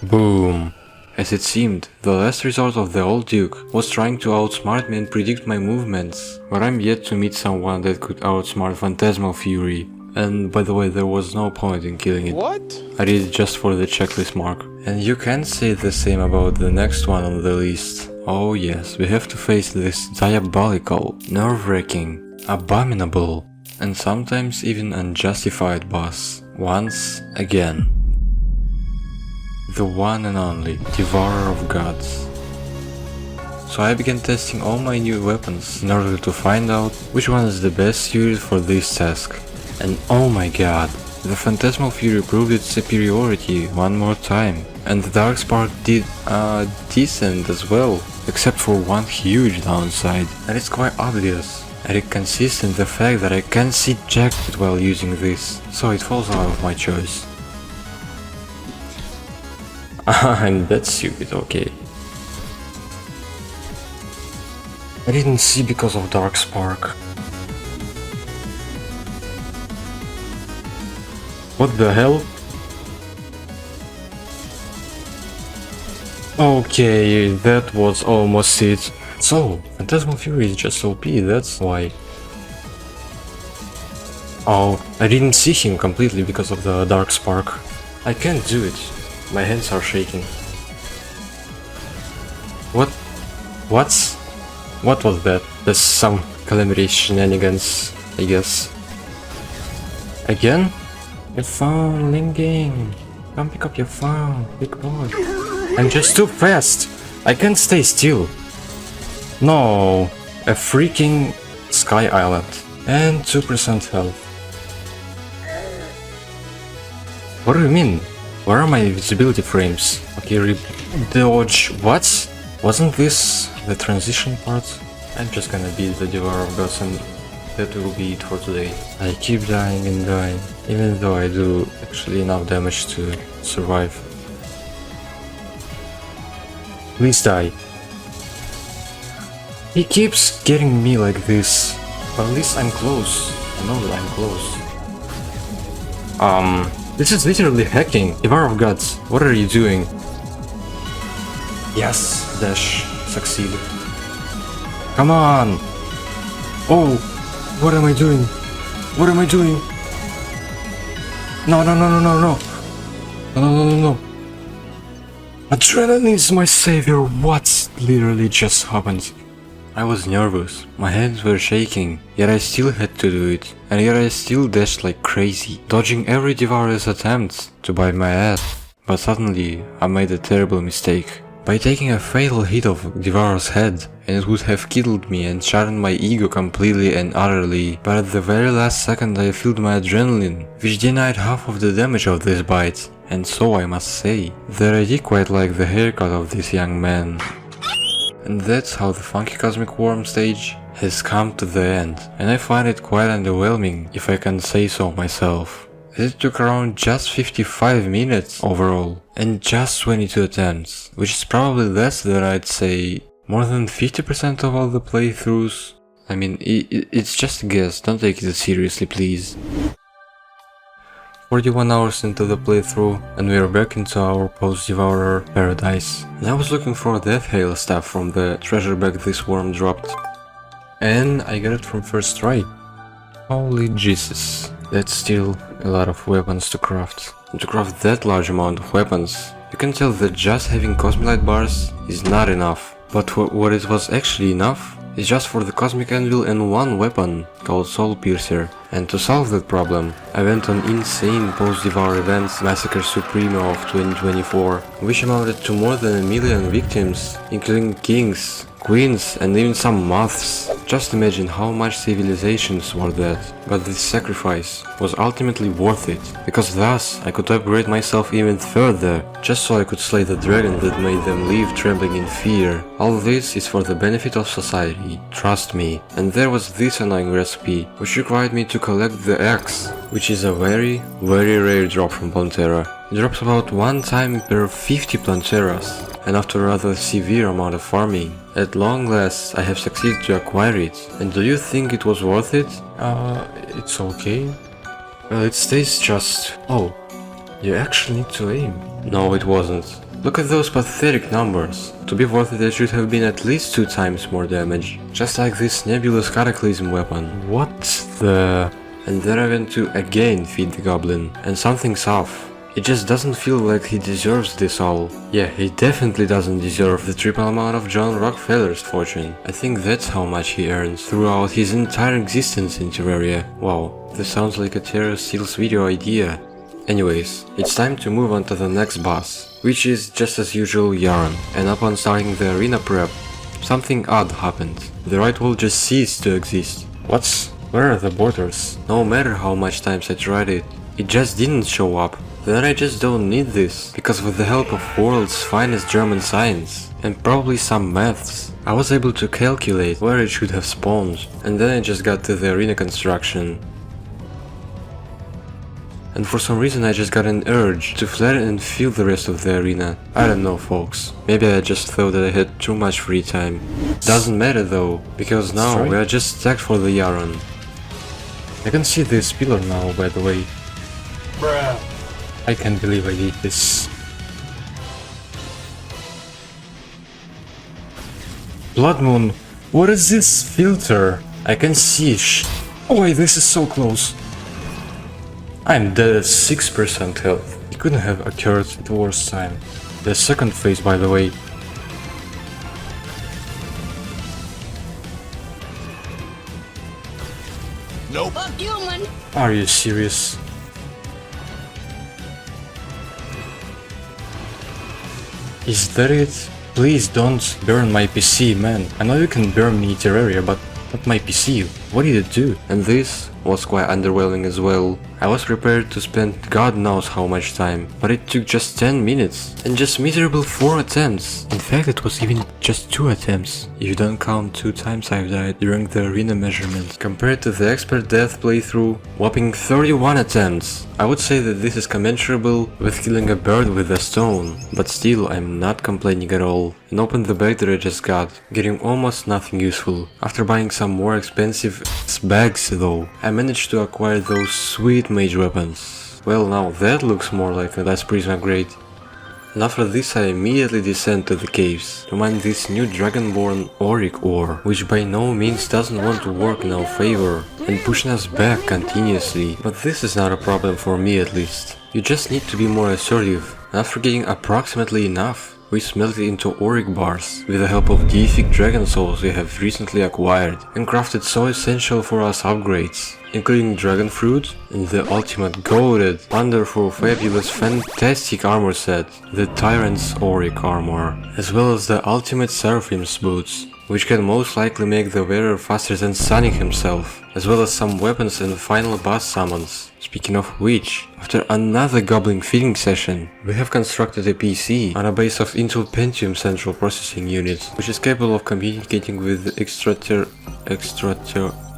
Boom. As it seemed, the last resort of the old Duke was trying to outsmart me and predict my movements, but I'm yet to meet someone that could outsmart Phantasmal Fury. And by the way, there was no point in killing it. What? I did it just for the checklist mark. And you can say the same about the next one on the list. Oh yes, we have to face this diabolical, nerve-wracking, abominable, and sometimes even unjustified boss. Once again. The one and only Devourer of Gods. So I began testing all my new weapons in order to find out which one is the best suited for this task. And oh my god, the Phantasmal Fury proved its superiority one more time. And the Darkspark did decent as well, except for one huge downside, and it's quite obvious. And it consists in the fact that I can't see jack while using this, so it falls out of my choice. I'm that stupid, okay. I didn't see because of Darkspark. What the hell? Okay, that was almost it. So, Phantasmal Fury is just OP, that's why. Oh, I didn't see him completely because of the Darkspark. I can't do it. My hands are shaking. What was that? That's some Calamity shenanigans, I guess. Again? Your phone, Linging. Come pick up your phone, big boy. I'm just too fast. I can't stay still. No, a freaking Sky Island and 2% health. What do you mean? Where are my visibility frames? Okay, dodge. What? Wasn't this the transition part? I'm just gonna beat the Devourer of Gods and that will be it for today. I keep dying and dying, even though I do actually enough damage to survive. Please die. He keeps getting me like this, but at least I'm close. I know that I'm close. This is literally hacking. Devourer of Gods, what are you doing? Yes, dash, succeed. Come on! Oh, what am I doing? What am I doing? No, no, no, no, no, no! No, no, no, no, no! Adrenaline is my savior. What literally just happened? I was nervous, my hands were shaking, yet I still had to do it, and yet I still dashed like crazy, dodging every Devourer's attempt to bite my ass. But suddenly, I made a terrible mistake. By taking a fatal hit of Devourer's head, and it would have killed me and shattered my ego completely and utterly, but at the very last second I filled my adrenaline, which denied half of the damage of this bite. And so I must say, that I did quite like the haircut of this young man. And that's how the Funky Cosmic Worm stage has come to the end, and I find it quite underwhelming, if I can say so myself. It took around just 55 minutes overall, and just 22 attempts, which is probably less than I'd say more than 50% of all the playthroughs. I mean, it's just a guess, don't take it seriously please. 41 hours into the playthrough, and we are back into our post-Devourer paradise. And I was looking for Death Hail stuff from the treasure bag this worm dropped, and I got it from first try. Holy Jesus, that's still a lot of weapons to craft. And to craft that large amount of weapons, you can tell that just having Cosmic Light bars is not enough. But what it was actually enough is just for the Cosmic Anvil and one weapon called Soul Piercer. And to solve that problem, I went on insane post-Devour events Massacre Supremo of 2024, which amounted to more than 1 million victims, including kings, queens and even some moths. Just imagine how much civilizations were dead. But this sacrifice was ultimately worth it, because thus I could upgrade myself even further, just so I could slay the dragon that made them live trembling in fear. All this is for the benefit of society, trust me. And there was this annoying recipe, which required me to collect the axe, which is a very rare drop from Plantera. It drops about 1 time per 50 Planteras. And after a rather severe amount of farming, at long last I have succeeded to acquire it. And do you think it was worth it? It's okay. Well, it stays just... Oh, you actually need to aim. No, it wasn't. Look at those pathetic numbers. To be worth it, it should have been at least 2 times more damage. Just like this nebulous cataclysm weapon. What the... And then I went to again feed the goblin. And something's off. It just doesn't feel like he deserves this all. Yeah, he definitely doesn't deserve the triple amount of John Rockefeller's fortune. I think that's how much he earns throughout his entire existence in Terraria. Wow, this sounds like a Terra Steals video idea. Anyways, it's time to move on to the next boss, which is just as usual Yaron. And upon starting the arena prep, something odd happened. The right wall just ceased to exist. Where are the borders? No matter how much times I tried it, it just didn't show up. Then I just don't need this, because with the help of world's finest German science, and probably some maths, I was able to calculate where it should have spawned, and then I just got to the arena construction. And for some reason I just got an urge to flare and fill the rest of the arena. I don't know folks, maybe I just thought that I had too much free time. Doesn't matter though, because now we are just stacked for the Yaron. I can see this pillar now, by the way. Bruh. I can't believe I did this. Blood Moon, what is this filter? I can see Oh wait, this is so close. I'm dead at 6% health. It couldn't have occurred at the worst time. The second phase, by the way. Nope. Fuck you, man. Are you serious? Is that it? Please don't burn my PC, man. I know you can burn me Terraria, but not my PC. What did it do? And this was quite underwhelming as well. I was prepared to spend god knows how much time, but it took just 10 minutes and just miserable 4 attempts. In fact, it was even just 2 attempts, if you don't count 2 times I've died during the arena measurement, compared to the expert death playthrough, whopping 31 attempts. I would say that this is commensurable with killing a bird with a stone, but still I'm not complaining at all, and opened the bag that I just got, getting almost nothing useful. After buying some more expensive bags though, I managed to acquire those sweet mage weapons. Well, now that looks more like a last prism grade. And after this I immediately descend to the caves, to mine this new dragonborn auric ore, which by no means doesn't want to work in our favor, and pushing us back continuously. But this is not a problem for me at least. You just need to be more assertive, and after getting approximately enough, we smelt it into auric bars with the help of deific dragon souls we have recently acquired and crafted so essential for us upgrades, including dragon fruit and the ultimate goated, wonderful, fabulous, fantastic armor set, the Tyrant's auric armor, as well as the ultimate Seraphim's boots, which can most likely make the wearer faster than Sonic himself, as well as some weapons and final boss summons. Speaking of which, after another goblin feeding session, we have constructed a PC on a base of Intel Pentium central processing unit, which is capable of communicating with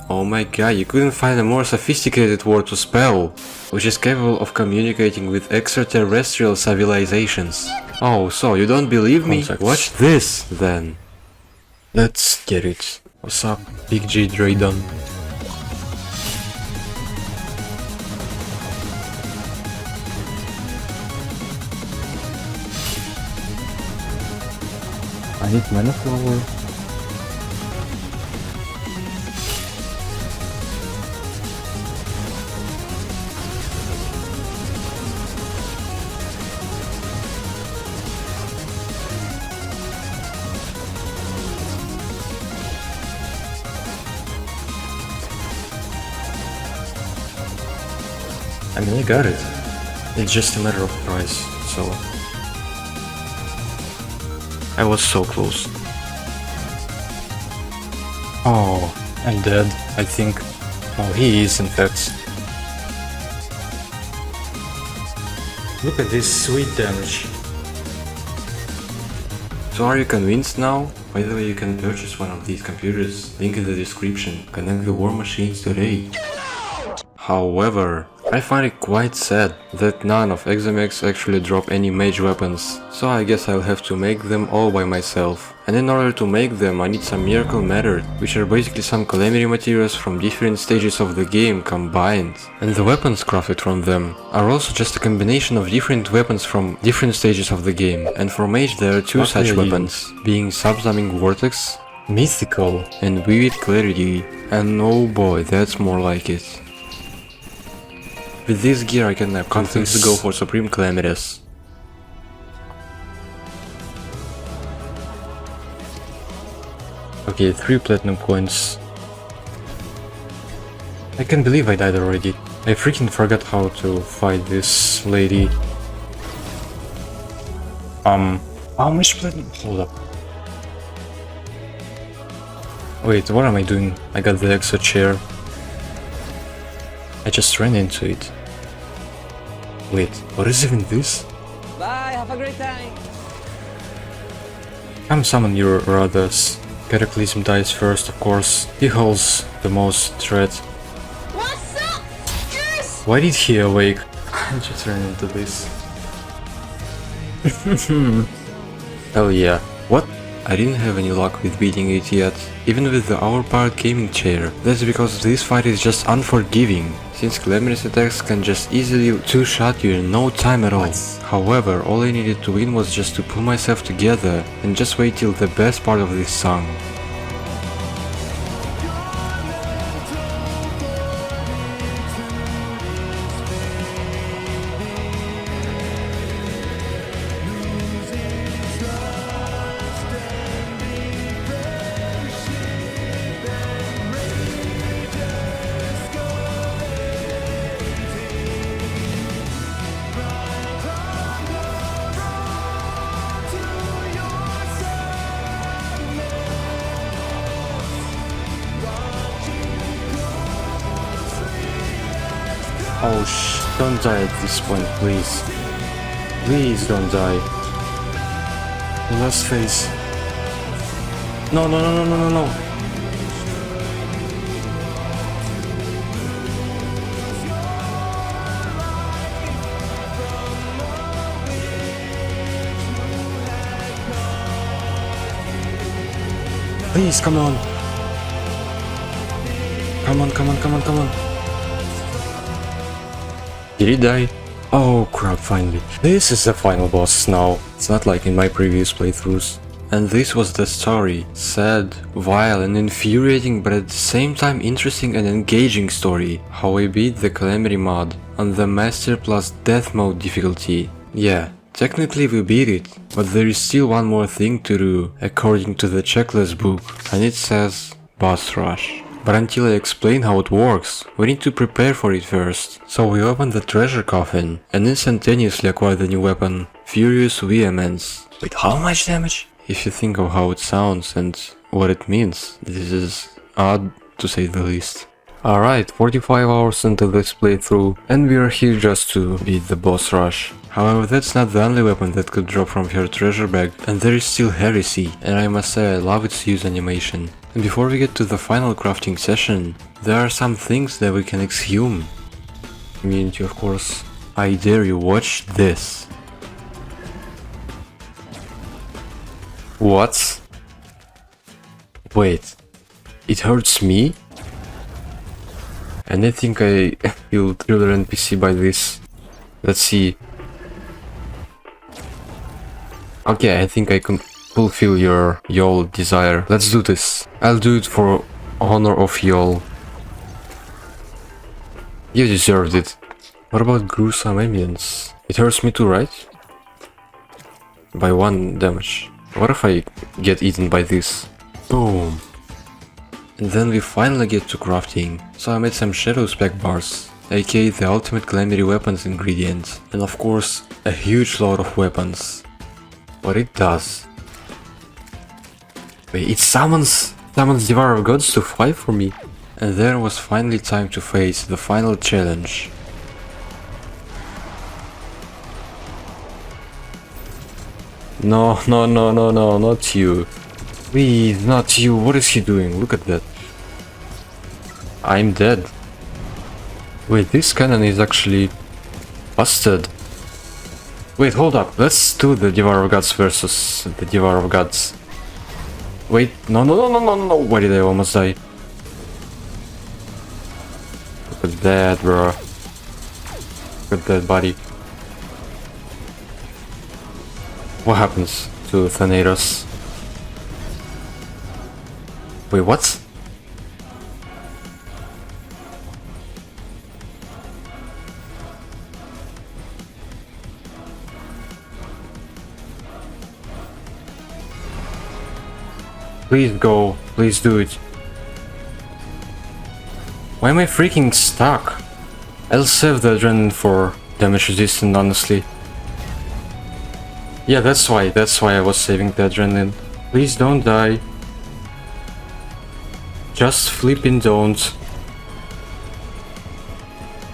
oh my god, you couldn't find a more sophisticated word to spell, which is capable of communicating with extraterrestrial civilizations. Oh, so you don't believe me? Watch this then. Let's get it. What's up, Big G Draydon? I need mana flower. I mean, I got it. It's just a matter of price, so... I was so close. Oh, I'm dead, I think. Oh, he is in fact. Look at this sweet damage. So are you convinced now? By the way, you can purchase one of these computers, link in the description, connect the war machines today. However, I find it quite sad that none of Examex actually drop any mage weapons, so I guess I'll have to make them all by myself. And in order to make them I need some miracle matter, which are basically some calamity materials from different stages of the game combined. And the weapons crafted from them are also just a combination of different weapons from different stages of the game. And for mage there are 2 such weapons, being Subsuming Vortex, Mythical, and Vivid Clarity. And oh boy, that's more like it. With this gear I can confidently go for Supreme Calamities. Okay, 3 platinum coins. I can't believe I died already. I freaking forgot how to fight this lady. How much platinum? Hold up. Wait, what am I doing? I got the exo chair. I just ran into it. Wait, what is even this? Bye, have a great time. Come summon your brothers. Cataclysm dies first, of course. He holds the most threat. What's up? Yes! Why did he awake? I just ran into this. Hell yeah. What? I didn't have any luck with beating it yet, even with the overpowered gaming chair. That's because this fight is just unforgiving, since Calamity's attacks can just easily 2-shot you in no time at all. However, all I needed to win was just to pull myself together and just wait till the best part of this song. Oh don't die at this point, please. Please don't die. Last phase. No, no, no, no, no, no, no. Please, come on. Come on, come on, come on, come on. Did he die? Oh crap, finally. This is the final boss now. It's not like in my previous playthroughs. And this was the story. Sad, vile and infuriating, but at the same time interesting and engaging story. How we beat the Calamity mod on the Master plus Death mode difficulty. Yeah, technically we beat it, but there is still one more thing to do, according to the checklist book, and it says Boss Rush. But until I explain how it works, we need to prepare for it first. So we open the treasure coffin and instantaneously acquire the new weapon, Furious Vehemence. With how much damage? If you think of how it sounds and what it means, this is odd to say the least. Alright, 45 hours into this playthrough, and we are here just to beat the boss rush. However, that's not the only weapon that could drop from her treasure bag, and there is still Heresy, and I must say I love its use animation. And before we get to the final crafting session, there are some things that we can exhume. Community, of course. I dare you watch this. What? Wait, it hurts me? And I think I will kill an NPC by this. Let's see. Okay, I think I can fulfill your Yol desire. Let's do this. I'll do it for honor of Yol. You deserved it. What about gruesome ambience? It hurts me too, right? By 1 damage. What if I get eaten by this? Boom. And then we finally get to crafting. So I made some shadow spec bars, aka the ultimate Calamity weapons ingredient. And of course, a huge load of weapons. What it does. Wait, it summons Devourer of Gods to fight for me. And there was finally time to face the final challenge. No, no, no, no, no, not you. Please, not you. What is he doing? Look at that. I'm dead. Wait, this cannon is actually busted. Wait, hold up. Let's do the Devourer of Gods versus the Devourer of Gods. Wait, no, no, no, no, no, no. Why did I almost die? Look at that, bro. Look at that body. What happens to Thanatos? Wait, what? Please go, please do it. Why am I freaking stuck? I'll save the adrenaline for damage resistant, honestly. Yeah, that's why I was saving the adrenaline. Please don't die. Just flipping don't.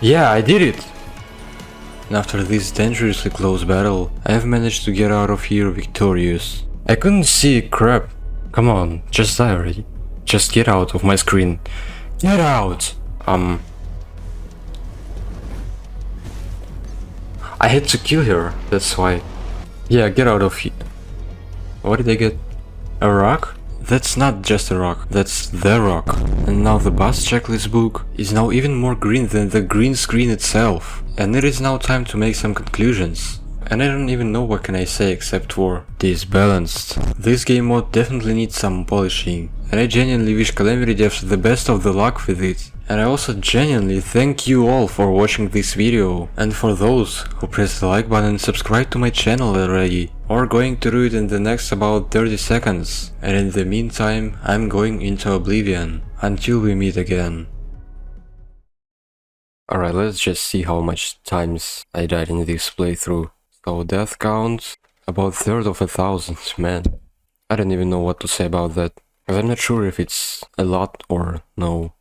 Yeah, I did it! And after this dangerously close battle, I have managed to get out of here victorious. I couldn't see crap. Come on, just die already. Just get out of my screen. Get out! I had to kill her, that's why. Yeah, get out of here. What did I get? A rock? That's not just a rock, that's the rock. And now the boss checklist book is now even more green than the green screen itself. And it is now time to make some conclusions. And I don't even know what can I say except for disbalanced. This game mode definitely needs some polishing. And I genuinely wish Calamity devs the best of the luck with it. And I also genuinely thank you all for watching this video, and for those who pressed the like button and subscribed to my channel already, or going to do it in the next about 30 seconds. And in the meantime, I'm going into oblivion, until we meet again. Alright, let's just see how much times I died in this playthrough. So death count, about 1/3 of 1,000, man. I don't even know what to say about that, because I'm not sure if it's a lot or no.